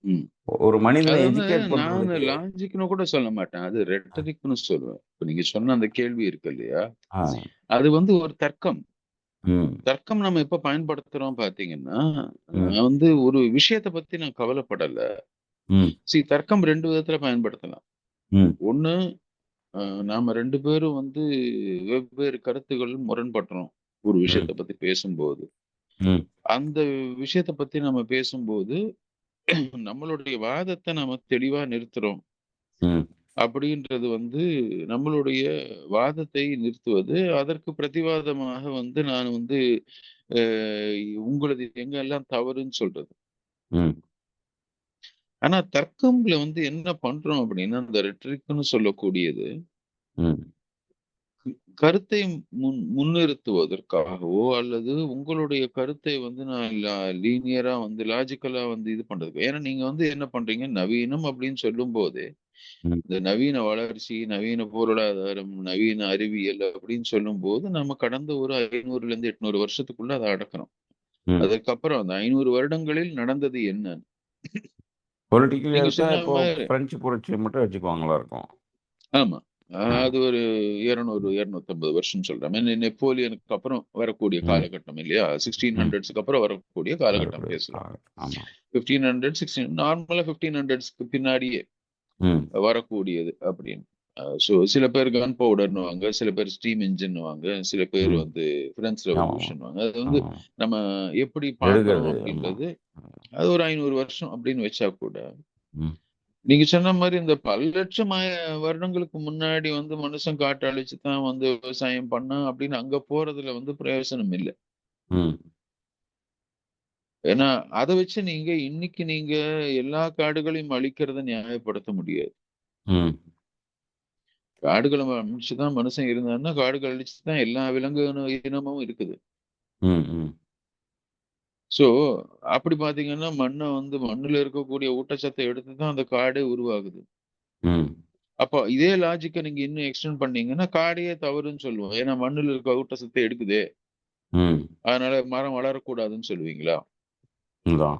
ம். ஒரு மனிதனை அது வந்து எஜுகேட் நான் பண்றதுக்கு. லாஜிக்னு கூட சொல்ல மாட்டேன். அது ரெட்டரிக்ன்னு சொல்லுவேன். இப்ப நீங்க சொன்ன அந்த கேள்வி இருக்கு இல்லையா? ஆ. அது வந்து ஒரு தர்க்கம். ம். தர்க்கம் நம்ம எப்ப பயன்படுத்துறோம் பார்த்தீங்கன்னா, ம். நான் வந்து ஒரு விஷயத்த பத்தி நான் கவலைப்படல. ம். தர்க்கம் 2 விதத்துல பயன்படுத்தலாம். ம். ஒண்ணு, அ நாம 2 பேரும் வந்து வெவ்வேறு கருத்துகள் முரண்படுறோம். ஒரு ம். விஷயத்த பத்தி பேசும்போது. ம். அந்த விஷயத்த பத்தி நம்ம பேசும்போது, நம்மளுடைய வாதத்த நம்ம தெளிவா நிறுத்துறோம். ம். அப்படின்றது வந்து நம்மளுடைய வாதத்தை நிறுத்துவது. அதற்கு பிரதிவாதமாக வந்து நான் வந்து அ உங்களது எங்கெல்லாம் தவறுன்னு சொல்றது. ம். ஆனா தர்க்கம்ல வந்து என்ன பண்றோம் அப்படின்னா, அந்த ரெட்டரிக்ன்னு சொல்லக்கூடியது, ம். கருத்தை முன்னிறுத்துவதற்காகவோ, அல்லது உங்களுடைய கருத்தை வந்து நான் லீனியரா வந்து லாஜிக்கலா வந்து இது பண்றதுக்கு. ஏன்னா நீங்க வந்து என்ன பண்றீங்க, நவீனம் அப்படின்னு சொல்லும்போதே, ம். இந்த நவீன வளர்ச்சி, நவீன பொருளாதாரம், நவீன அறிவியல் அப்படின்னு சொல்லும்போது, நம்ம கடந்த ஒரு 500லேருந்து 800 வருஷத்துக்குள்ள அத அடக்குறோம். ம். அதற்கப்புறம் அந்த 500 வருடங்களில் நடந்தது என்ன? பொலிட்டிக்கலா நீங்க எடுத்தா சொன்ன இப்போ மாரி பிரெஞ்சு புரட்சிய மட்டும் வச்சுக்குவாங்களா இருக்கும். ஆமா. ஆ. அது ஒரு 200, 250 வருஷம்னு சொல்றேன். நெப்போலியனுக்கு அப்புறம் வரக்கூடிய ம். காலகட்டம் இல்லையா? ம். 1600ஸ்க்கு அப்புறம் வரக்கூடிய காலகட்டம் வரக்கூடிய பேசுறோம். காலம். ஆமா. 1500, 16 நார்மலா 1500ஸ்க்கு பின்னாடியே ம். வரக்கூடியது அப்படின்னு. சில பேர் கன் பவுடர்ன்னுவாங்க, சில பேர் ஸ்டீம் இன்ஜின்னுவாங்க, சில பேர் ம். வந்து பிரெஞ்ச் ஆமாமா. ரெவல்யூஷன்னுவாங்க. அது வந்து ஆமா. நம்ம எப்படி பார்க்கிறோம் எடுக்கறது. ஆமா. அப்படின்றது, அது ஒரு 500 வருஷம் அப்படின்னு வச்சா கூட, ம். நீங்க சொன்ன மாரி இந்த பல லட்சம் வருடங்களுக்கு முன்னாடி வந்து மனுஷன் காட்ட அழிச்சு தான் வந்து விவசாயம் பண்ணான் அப்படின்னு அங்க போறதுல வந்து பிரயோஜனம் இல்ல. ம். ஏன்னா, அத வச்சு இன்னைக்கு நீங்க எல்லா காடுகளையும் அழிக்கிறத நியாயப்படுத்த முடியாது. ம். காடுகள அழிச்சு தான் மனுஷன் இருந்தான்னா, காடுகள அழிச்சு தான் எல்லா விலங்கு இனமும் இருக்குது. ம். ம். ஸோ, அப்படி பார்த்தீங்கன்னா, மண்ணுல இருக்கக்கூடிய ஊட்டச்சத்த எடுத்து தான் அந்த காடே உருவாகுது. ம். அப்போ இதே லாஜிக்க நீங்க இன்னும் எக்ஸ்டெண்ட் பண்ணீங்கன்னா, காடையே தவறுன்னு சொல்லுவோம். ஏன்னா மண்ணுல இருக்க ஊட்டச்சத்த எடுக்குதே. ம். அதனால மரம் வளரக்கூடாதுன்னு சொல்லுவீங்களா? அதான்.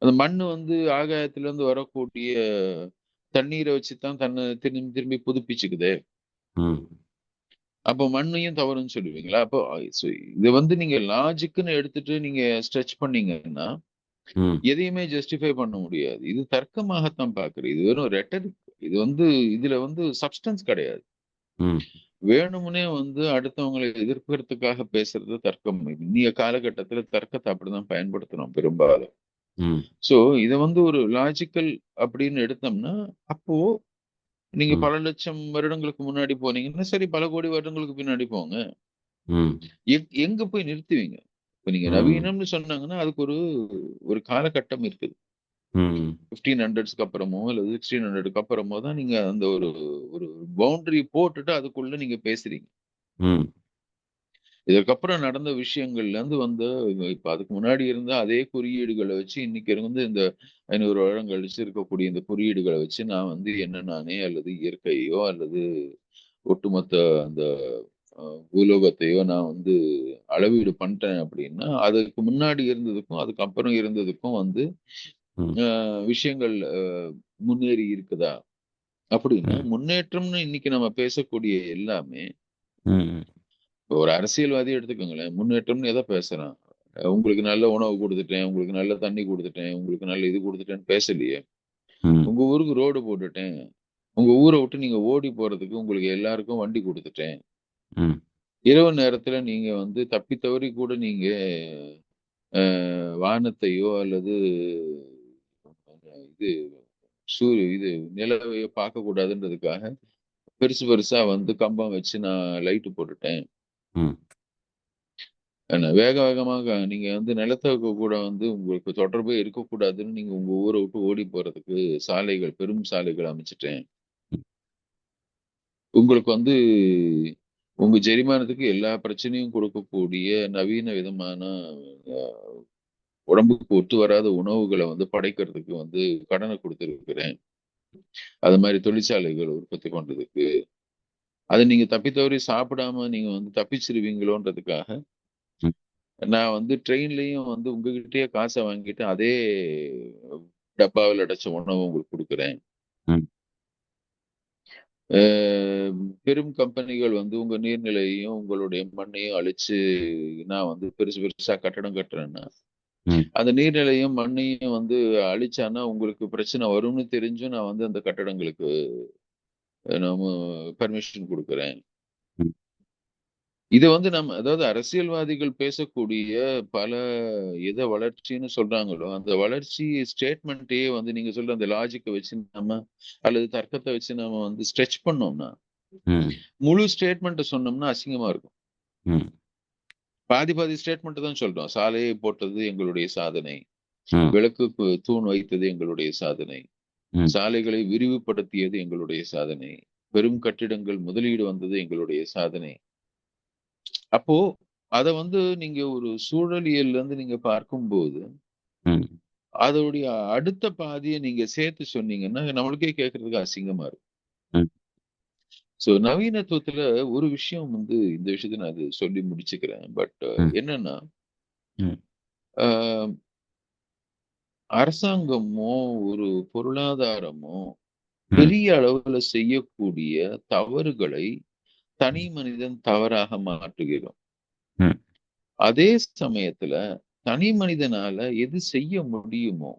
அந்த மண்ணு வந்து ஆகாயத்திலிருந்து வரக்கூடிய தண்ணீர வச்சு தான் தன்ன திரும்பி திரும்பி புதுப்பிச்சுக்குதே. ம். அப்போ மண்ணையும் தவறுன்னு சொல்லுவீங்களா? அப்போ இத வந்து நீங்க லாஜிக்ன்னு எடுத்துட்டு நீங்க ஸ்ட்ரெச் பண்ணீங்கன்னா, ம். எதையுமே ஜஸ்டிஃபை பண்ண முடியாது. இது தர்க்கமாகத்தான் பார்க்கிறேன். இது வெறும் ரெட்டரிக். இது வந்து இதுல வந்து சப்ஸ்டன்ஸ் கிடையாது. ம். வேணும்னே வந்து அடுத்தவங்கள எதிர்க்கிறதுக்காக பேசுறது தர்க்கம். இன்னிய காலகட்டத்தில தர்க்கத்த அப்படிதான் பயன்படுத்துறோம் பெரும்பாலும். ம். ஸோ இத வந்து ஒரு லாஜிக்கல் அப்படின்னு எடுத்தோம்னா, அப்போ நீங்க ம். பல லட்சம் வருடங்களுக்கு முன்னாடி போனீங்கன்னா, சரி பல கோடி வருடங்களுக்கு பின்னாடி போங்க. ம். எங்க போய் நிறுத்துவீங்க? இப்ப நீங்க ம். நவீனம்னு சொன்னாங்கன்னா, அதுக்கு ஒரு ஒரு காலகட்டம் இருக்குது. ம். 1500ஸ்க்கு அப்புறமோ, அல்லது 1600க்கு அப்புறமோ தான் நீங்க அந்த ஒரு ஒரு பவுண்டரி போட்டுட்டு அதுக்குள்ள நீங்க பேசுறீங்க. ம். இதற்கப்புறம் நடந்த விஷயங்கள்லேருந்து வந்து இப்ப அதுக்கு முன்னாடி இருந்த அதே குறியீடுகள வச்சு இன்னைக்கு வந்து இந்த 500 வருடம் கழிச்சு இருக்கக்கூடிய இந்த குறியீடுகள வச்சு நான் வந்து என்ன நானே அல்லது இயற்கையோ அல்லது ஒட்டுமொத்த அந்த அ பூலோகத்தையோ நான் வந்து அளவீடு பண்ட்டேன் அப்படின்னா, அதுக்கு முன்னாடி இருந்ததுக்கும், அதுக்கப்புறம் இருந்ததுக்கும் வந்து ம். விஷயங்கள் முன்னேறி இருக்குதா? அப்படின்னா, ம். முன்னேற்றம்னு இன்னைக்கு நம்ம பேசக்கூடிய எல்லாமே ம். இப்ப ஒரு அரசியல்வாதியே எடுத்துக்கோங்களேன். முன்னேற்றம்னு எத பேசுறான்? உங்களுக்கு நல்ல உணவு குடுத்துட்டேன், உங்களுக்கு நல்ல தண்ணி குடுத்துட்டேன், உங்களுக்கு நல்ல இது குடுத்துட்டேன்னு பேசலையே. ம். உங்க ஊருக்கு ரோடு போட்டுட்டேன். உங்க ஊர விட்டு நீங்க ஓடி போறதுக்கு உங்களுக்கு எல்லாருக்கும் வண்டி குடுத்துட்டேன். ம். இரவு நேரத்துல நீங்க வந்து தப்பி தவறி கூட நீங்க வானத்தையோ அல்லது இது இது நிலவையோ பார்க்கக்கூடாதுன்றதுக்காக பெருசு பெருசா வந்து கம்பம் வச்சு நான் லைட் போட்டுட்டேன். ம். வேக வேகமாக நீங்க வந்து நிலத்தவ கூட வந்து உங்களுக்கு தொடர்பே இருக்கக்கூடாதுன்னு நீங்க உங்க ஊர விட்டு ஓடி போறதுக்கு சாலைகள், பெரும் சாலைகள் அமைச்சுட்டேன். உங்களுக்கு வந்து உங்க ஜெரிமானத்துக்கு எல்லா பிரச்சனையும் கொடுக்கக்கூடிய நவீன விதமான அ உடம்புக்கு ஒத்து வராத உணவுகள வந்து படைக்கிறதுக்கு வந்து கடன குடுத்திருக்கிறேன். அது மாரி தொழிற்சாலைகள் உற்பத்தி பண்றதுக்கு. அத நீங்க தப்பி தவறி சாப்பிடாம நீங்க வந்து தப்பிச்சுருவீங்களோன்றதுக்காக, ம். நான் வந்து ட்ரெயின்லயும் வந்து உங்ககிட்டயே காச வாங்கிட்டு அதே டப்பாவில் அடைச்ச உணவு உங்களுக்கு கொடுக்குறேன். ம். பெரும் கம்பெனிகள் வந்து உங்க நீர்நிலையையும் உங்களுடைய மண்ணையும் அழிச்சு நான் வந்து பெருசு பெருசா கட்டடம் கட்டுறேன்னா, ம். அந்த நீர்நிலையும் மண்ணையும் வந்து அழிச்சானா உங்களுக்கு பிரச்சனை வரும்னு தெரிஞ்சும் நான் வந்து அந்த கட்டடங்களுக்கு நம்ம பர்மிஷன் கொடுக்குறேன். ம். இதை வந்து நம்ம அதாவது அரசியல்வாதிகள் பேசக்கூடிய பல எதை வளர்ச்சின்னு சொல்றாங்களோ அந்த வளர்ச்சி ஸ்டேட்மெண்ட்டையே வந்து நீங்க சொல்ற அந்த லாஜிக்கை வச்சு நம்ம அல்லது தர்க்கத்தை வச்சு நம்ம வந்து ஸ்ட்ரெச் பண்ணோம்னா ம். முழு ஸ்டேட்மெண்ட் சொன்னோம்னா அசிங்கமா இருக்கும். ம். பாதி பாதி ஸ்டேட்மெண்ட் தான் சொல்றோம். சாலையை போட்டது எங்களுடைய சாதனை, ம். விளக்குக்கு தூண் வைத்தது எங்களுடைய சாதனை, ம். சாலைகளை விரிவுபடுத்தியது எங்களுடைய சாதனை, பெரும் கட்டிடங்கள் முதலீடு வந்தது எங்களுடைய சாதனை. அப்போ அத வந்து நீங்க ஒரு சூழலியல்ல இருந்து நீங்க பார்க்கும்போது ம். அதோடைய அடுத்த பாதியை நீங்க சேர்த்து சொன்னீங்கன்னா நம்மளுக்கே கேட்கறதுக்கு அசிங்கமா இருக்கும். ம். சோ நவீனத்துவத்துல ஒரு விஷயம் வந்து இந்த விஷயத்த நான் அது சொல்லி முடிச்சுக்கிறேன். பட் ம். என்னன்னா ம். ஆஹ் அரசாங்கமோ ஒரு பொருளாதாரமோ ம். பெரிய அளவுல செய்யக்கூடிய தவறுகளை தனி மனிதன் தவறாக மாற்றுகிறோம். ம். அதே சமயத்துல தனி மனிதனால எது செய்ய முடியுமோ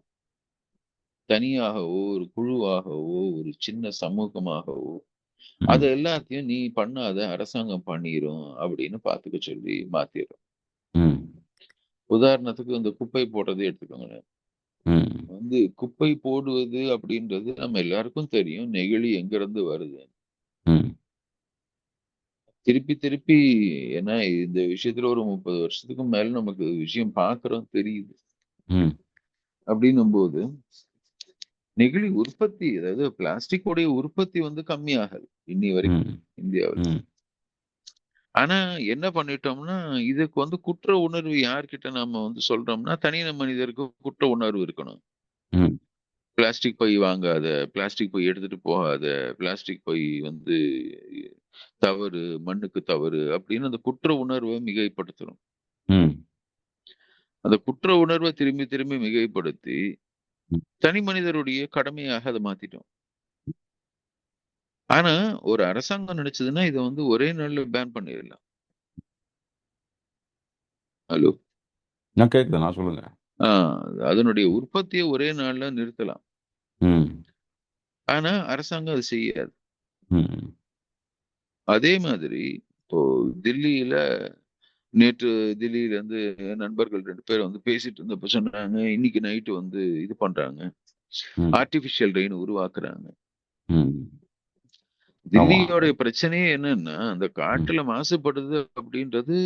தனியாகவோ ஒரு குழுவாகவோ ஒரு சின்ன சமூகமாகவோ அது ம். எல்லாத்தையும் நீ பண்ணாத அரசாங்கம் பண்ணிரும் அப்படின்னு பாத்துக்க சொல்லி மாத்திரும். ம். உதாரணத்துக்கு இந்த குப்பை போடுறதே எடுத்துக்கோங்க. ம். வந்து குப்பை போடுவது அப்படின்றது நம்ம எல்லாருக்கும் தெரியும் நெகிழி எங்க இருந்து வருது. ம். திருப்பி திருப்பி ஏன்னா இந்த விஷயத்துல ஒரு 30 வருஷத்துக்கு மேல நமக்கு விஷயம் பாக்குறோம் தெரியுது. ம். அப்படின்னும் போது நெகிழி உற்பத்தி அதாவது பிளாஸ்டிக் உடைய உற்பத்தி வந்து கம்மியாகல இன்னி வரைக்கும் ம். இந்தியாவில். ம். ஆனா என்ன பண்ணிட்டோம்னா இதுக்கு வந்து குற்ற உணர்வு யார்கிட்ட நாம வந்து சொல்றோம்னா தனி மனிதருக்கு குற்ற உணர்வு இருக்கணும். ம். பிளாஸ்டிக் பை வாங்காத, பிளாஸ்டிக் பை எடுத்துட்டு போகாத, பிளாஸ்டிக் பை வந்து தவறு, மண்ணுக்கு தவறு அப்படின்னு அந்த குற்ற உணர்வை மிகைப்படுத்தணும். ம். அந்த குற்ற உணர்வை திரும்பி திரும்பி மிகைப்படுத்தி ம். தனி மனிதருடைய கடமையாக அதை மாத்திட்டோம். ஆனா ஒரு அரசாங்கம் நினைச்சதுன்னா இதை வந்து ஒரே நாள்ல பேன் பண்ணிடலாம். ஹலோ. நான் கேட்குது. நான் சொல்லுங்க. அதனுடைய உற்பத்தியை ஒரே நாள்ல நிறுத்தலாம். ம். ஆனா அரசாங்கம் அது செய்யாது. ம். அதே மாதிரி இப்போ தில்லியில நேற்று தில்லியில இருந்து நண்பர்கள் 2 பேர் வந்து பேசிட்டு இருந்தப்ப சொன்னாங்க இன்னைக்கு நைட்டு வந்து இது பண்றாங்க ம். ஆர்டிபிஷியல் ரெயின் உருவாக்குறாங்க. ம். ஆமா. தில்லியோட பிரச்சனையே என்னன்னா அந்த ம். காற்றுல மாசுபடுது அப்படின்றது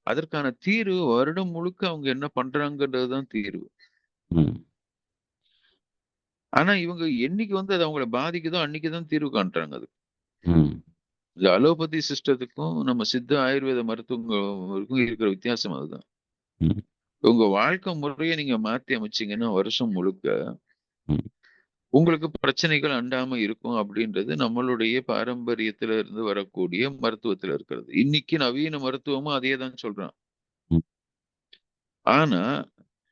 அதற்கான தீர்வு வருடம் முழுக்க அவங்க என்ன பண்றாங்கன்றதுதான் தீர்வு. ம். ஆனா இவங்க என்னைக்கு வந்து அது அவங்கள பாதிக்குதோ அன்னைக்குதான் தீர்வு காண்றாங்க அது. ம். இந்த அலோபதி சிஸ்டத்துக்கும் நம்ம சித்த ஆயுர்வேத மருத்துவங்களுக்கும் இருக்கிற வித்தியாசம் அதுதான். ம். உங்க வாழ்க்கை முறையை நீங்க மாத்தி அமைச்சீங்கன்னா வருஷம் முழுக்க ம். உங்களுக்கு பிரச்சனைகள் அண்டாம இருக்கும் அப்படின்றது நம்மளுடைய பாரம்பரியத்துல இருந்து வரக்கூடிய மருத்துவத்துல இருக்கிறது. இன்னைக்கு நவீன மருத்துவமும் அதே தான் சொல்றான். ம். ஆனா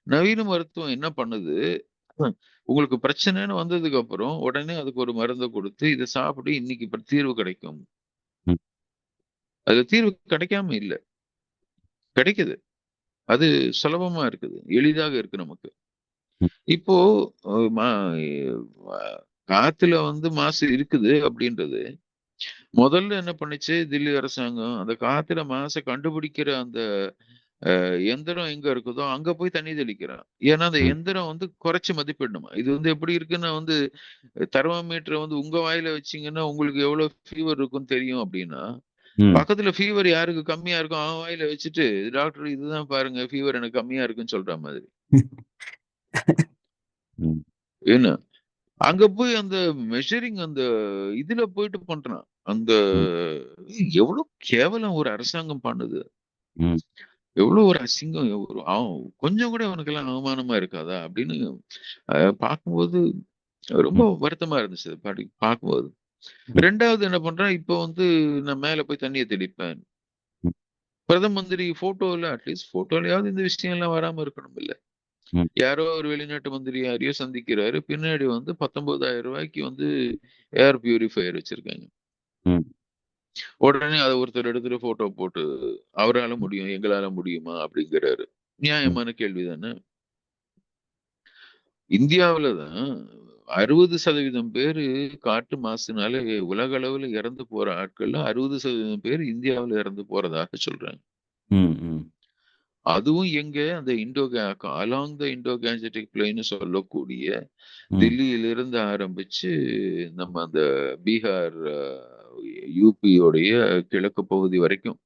நவீன மருத்துவம் என்ன பண்ணுது? உங்களுக்கு பிரச்சனைன்னு வந்ததுக்கு அப்புறம் உடனே அதுக்கு ஒரு மருந்தை கொடுத்து இதை சாப்பிட்டு இன்னைக்கு இப்ப தீர்வு கிடைக்கும். ம். அது தீர்வு கிடைக்காம இல்ல, கிடைக்குது. அது சுலபமா இருக்குது, எளிதாக இருக்கு நமக்கு. ம். இப்போ அஹ், மா- அஹ், காத்துல வந்து மாசு இருக்குது அப்படின்றது முதல்ல என்ன பண்ணுச்சு தில்லி அரசாங்கம் அந்த காத்துல மாசை கண்டுபிடிக்கிற அந்த எந்திரம் எங்க இருக்குதோ அங்க போய் தண்ணி தெளிக்கிறான். ஏன்னா அந்த ம். எந்திரம் வந்து குறைச்சு மதிப்பிடணுமா. இது வந்து எப்படி இருக்குன்னா வந்து தெர்மாமீட்டரை வந்து உங்க வாயில வச்சீங்கன்னா உங்களுக்கு எவ்வளவு ஃபீவர் இருக்குன்னு தெரியும் அப்படின்னா ம். பக்கத்துல ஃபீவர் யாருக்கு கம்மியா இருக்கும் அவன் வாயில வச்சுட்டு டாக்டர் இதுதான் பாருங்க ஃபீவர் எனக்கு கம்மியா இருக்குன்னு சொல்ற மாதிரி. ம். என்ன அங்க போய் அந்த மெஷரிங் அந்த இதுல போயிட்டு பண்றான் அந்த ம். எவ்வளவு கேவலம் ஒரு அரசாங்கம் பண்ணுது. ம். எவ்வளவு ஒரு அசிங்கம் ஒரு கொஞ்சம் கூட அவனுக்கெல்லாம் அவமானமா இருக்காதா அப்படின்னு பார்க்கும்போது ரொம்ப ம். வருத்தமா இருந்துச்சு அது பார்க்கும்போது. ம். ரெண்டாவது என்ன பண்றான் இப்போ வந்து நான் மேல போய் தண்ணியை தெளிப்பேன். ம். பிரதம மந்திரி போட்டோல அட்லீஸ்ட் போட்டோலயாவது இந்த விஷயம் எல்லாம் வராம இருக்கணும் இல்ல. ம். யாரோ ஒரு வெளிநாட்டு மந்திரி யாரையோ சந்திக்கிறாரு. பின்னாடி வந்து ரூ. 19,000 வந்து ஏர் பியூரிஃபையர் வச்சிருக்காங்க. ம். உடனே அத ஒருத்தர் எடுத்துட்டு ஃபோட்டோ போட்டு, "அவரால முடியும், எங்களால முடியுமா?" அப்படிங்கிறாரு. ம். நியாயமான கேள்வி தானே! இந்தியாவுல தான் 60% பேரு காற்று மாசுனால உலக அளவுல இறந்து போற ஆட்கள்ல 60% பேர் இந்தியாவுல இறந்து போறதாக சொல்றாங்க. ம். ம். அதுவும் எங்க அந்த அலாங் த இண்டோ கேஞ்சடிக் பிளெயின்னு சொல்லக்கூடிய ம். தில்லியிலிருந்து ஆரம்பிச்சு நம்ம அந்த பீகார், யுபியோடைய கிழக்கு பகுதி வரைக்கும்.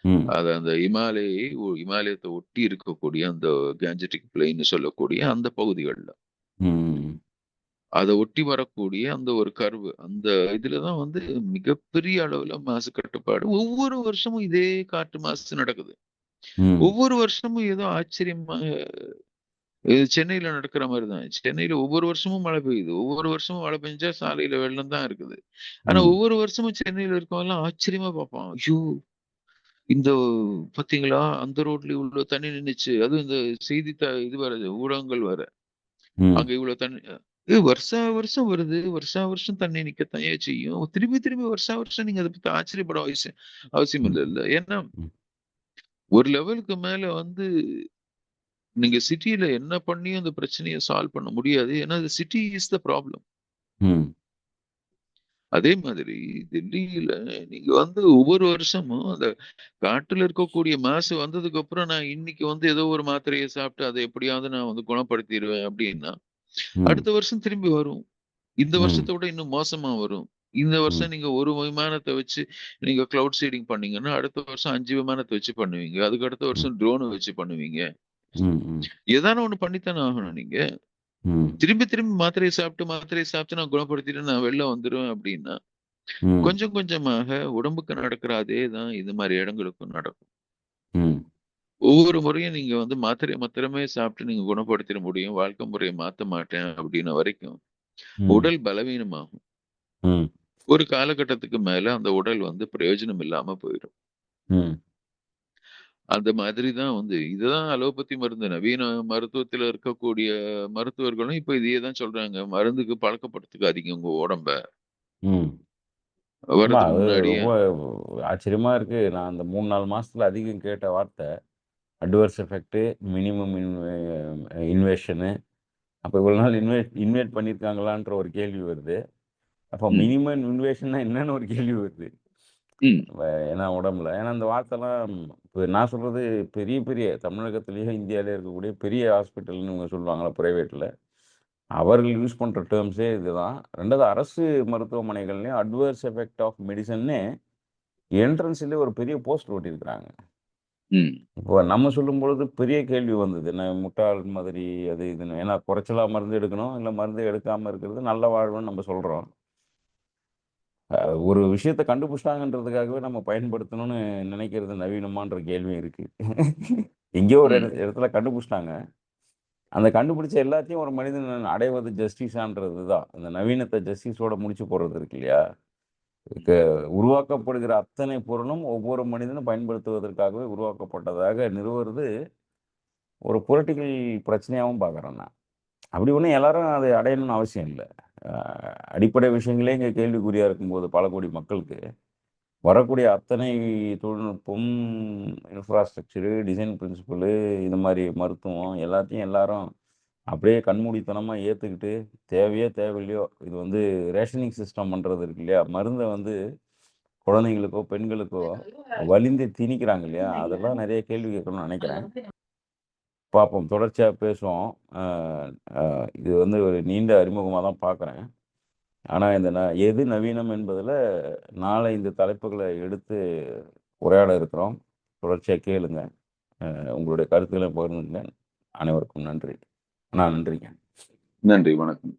ம். அது அந்த இமாலயத்த ஒட்டி இருக்கக்கூடிய அந்த கேஞ்சடிக் பிளெயின்னு சொல்லக்கூடிய அந்த பகுதிகள்ல. ம். அத ஒட்டி வரக்கூடிய அந்த ஒரு கர்வ். அந்த இதுல தான் வந்து மிகப்பெரிய அளவுல மாசு கட்டுப்பாடு. ஒவ்வொரு வருஷமும் இதே காற்று மாசு நடக்குது. ம். ஒவ்வொரு வருஷமும் ஏதோ ஆச்சரியமா இது சென்னையில நடக்கிற மாரி தான். சென்னையில ஒவ்வொரு வருஷமும் மழை பெய்யுது. ஒவ்வொரு வருஷமும் மழை பெஞ்சா சாலையில வெள்ளம் தான் இருக்குது. ஆனா ம். ஒவ்வொரு வருஷமும் சென்னையில இருக்கவன்லாம் ஆச்சரியமா பார்ப்பான். ஐயோ! இந்த பார்த்தீங்களா? அந்த ரோட்ல இவ்ளோ தண்ணி நின்னுச்சு. அதுவும் இந்த செய்தி இது வேற ஊடகங்கள் வேற. ம். அங்க இவ்ளோ தண்ணி வருஷா வருஷம் வருது. வருஷா வருஷம் தண்ணி நிக்கத்தான்யா செய்யும். திரும்பி திரும்பி வருஷா வருஷம் நீங்க அத பத்தி ஆச்சரியப்பட அவசியம் ம். இல்லல்ல. ஏன்னா, ம். ஒரு லெவலுக்கு மேல வந்து நீங்க சிட்டில என்ன பண்ணியும் அந்த பிரச்சனைய சால்வ் பண்ண முடியாது. ஏன்னா, சிட்டி இஸ் த ப்ராப்ளம். ம். அதே மாதிரி டெல்லியில நீங்க வந்து ஒவ்வொரு வருஷமும் அந்த காட்டுல இருக்கக்கூடிய மாசு வந்ததுக்கு அப்புறம் நான் இன்னைக்கு வந்து ஏதோ ஒரு மாத்திரைய சாப்பிட்டு அத எப்படியாவது நான் வந்து குணப்படுத்திருவேன் அப்படின்னா, ம். அடுத்த வருஷம் திரும்பி வரும். இந்த ம். வருஷத்த விட இன்னும் மோசமா வரும். இந்த ம். வருஷம் நீங்க ஒரு விமானத்த வச்சு நீங்க கிளவுட் சீடிங் பண்ணீங்கன்னா, அடுத்த வருஷம் 5 விமானத்த வச்சு பண்ணுவீங்க. அதுக்கு அடுத்த ம். வருஷம் ட்ரோன வச்சு பண்ணுவீங்க. ம். ம். ஏதான ஒண்ணு பண்ணித்தானே ஆகணும் நீங்க. ம். திரும்பி திரும்பி மாத்திரைய சாப்பிட்டு நான் குணப்படுத்திட்டு நான் வெளில வந்துருவேன் அப்படின்னா, ம். கொஞ்சம் கொஞ்சமாக உடம்புக்கு நடக்கிற அதே தான் இது மாரி இடங்களுக்கும் நடக்கும். ம். ஒவ்வொரு முறையும் நீங்க வந்து மாத்திரைய மாத்திரமே சாப்பிட்டு நீங்க குணப்படுத்திற முடியும். வாழ்க்கை முறைய மாத்த மாட்டேன் அப்படின்ன வரைக்கும், ம். உடல் பலவீனமாகும். ம். ஒரு காலகட்டத்துக்கு மேல அந்த உடல் வந்து பிரயோஜனம் இல்லாம போயிரும். ம். அந்த மாதிரி தான் வந்து இதுதான் அலோபதி மருந்து. நவீன மருத்துவத்தில இருக்கக்கூடிய மருத்துவர்களும் இப்ப இதையே தான் சொல்றாங்க. மருந்துக்கு பழக்கப்படுத்திக்காதீங்க உங்க உடம்ப. ம். ஆமா. வர்றதுக்கு அது முன்னாடியே. ரொம்ப ஆச்சரியமா இருக்கு. நான் அந்த 3, 4 மாசத்துல அதிகம் கேட்ட வார்த்தை, அட்வர்ஸ் எஃபெக்ட், மினிமம் இன்வேஷனு. அப்ப இவ்வளவு நாள் இன்வைட் பண்ணியிருக்காங்களான்ற ஒரு கேள்வி வருது. அப்ப ம். மினிமம் இன்வேஷன்னா என்னன்னு ஒரு கேள்வி வருது. ம். ஏன்னா உடம்புல. ஏன்னா அந்த வார்த்தைலாம் இப்ப நான் சொல்றது பெரிய பெரிய தமிழகத்திலேயே, இந்தியாவிலேயே இருக்கக்கூடிய பெரிய ஹாஸ்பிட்டல்ன்னு இவங்க சொல்லுவாங்கல்ல பிரைவேட்ல. அவர்கள் யூஸ் பண்ற டெர்ம்ஸே இதுதான். 2வது அரசு மருத்துவமனைகள்லயும் அட்வர்ஸ் எஃபெக்ட் ஆஃப் மெடிசின்னு என்ட்ரன்ஸ்லயே ஒரு பெரிய போஸ்டர் ஒட்டியிருக்கிறாங்க. ம். இப்போ நம்ம சொல்லும்பொழுது பெரிய கேள்வி வந்தது. என்ன முட்டாள் மாதிரி அது இதுன்னு. ஏன்னா குறைச்சலா மருந்து எடுக்கணும், இல்ல மருந்து எடுக்காம இருக்கிறது நல்ல வாழ்வுன்னு நம்ம சொல்றோம். அ ஒரு விஷயத்த கண்டுபிடிச்சிட்டாங்கன்றதுக்காகவே நம்ம பயன்படுத்தணும்னு நினைக்கிறது நவீனமான்ற கேள்வியும் இருக்கு. எங்கேயோ ஒரு ம். இடத்துல கண்டுபிடிச்சிட்டாங்க. அந்த கண்டுபிடிச்ச எல்லாத்தையும் ஒரு மனிதன் அடைவது ஜஸ்டிஸான்றது தான். அந்த நவீனத்த ஜஸ்டிஸோட முடிச்சு போடுறது இருக்கு இல்லையா? க உருவாக்கப்படுகிற அத்தனை பொருளும் ஒவ்வொரு மனிதனும் பயன்படுத்துவதற்காகவே உருவாக்கப்பட்டதாக நிறுவுறது ஒரு பொலிட்டிக்கல் பிரச்சனையாவும் பார்க்குறேன் நான். அப்படி ஒண்ணும் எல்லாரும் அதை அடையணும்னு அவசியம் இல்ல. அ அடிப்படை விஷயங்களே இங்க கேள்விக்குறியா இருக்கும்போது பல கோடி மக்களுக்கு, வரக்கூடிய அத்தனை தொழில்நுட்பம், இன்ஃப்ராஸ்ட்ரக்சரு, டிசைன் பிரின்சிபலு இது மாரி மருத்துவம் எல்லாத்தையும் எல்லாரும் அப்படியே கண்மூடித்தனமா ஏத்துக்கிட்டு, தேவையோ தேவையில்லையோ இது வந்து ரேஷனிங் சிஸ்டம் பண்றது இருக்கு இல்லையா? மருந்த வந்து குழந்தைங்களுக்கோ, பெண்களுக்கோ வலிந்து திணிக்கிறாங்க இல்லையா? அதெல்லாம் நெறைய கேள்வி கேட்கணும்னு நெனைக்கிறேன். பார்ப்போம். தொடர்ச்சியா பேசுவோம். அ அ இது வந்து ஒரு நீண்ட அறிமுகமா தான் பார்க்குறேன். ஆனா இந்த எது நவீனம் என்பதுல 4, 5 தலைப்புகள எடுத்து உரையாட இருக்கிறோம். தொடர்ச்சியா கேளுங்க. உங்களுடைய கருத்துக்கள பகிர்ந்துங்க. அனைவருக்கும் நன்றி. அண்ணா நன்றிங்க. நன்றி. வணக்கம்.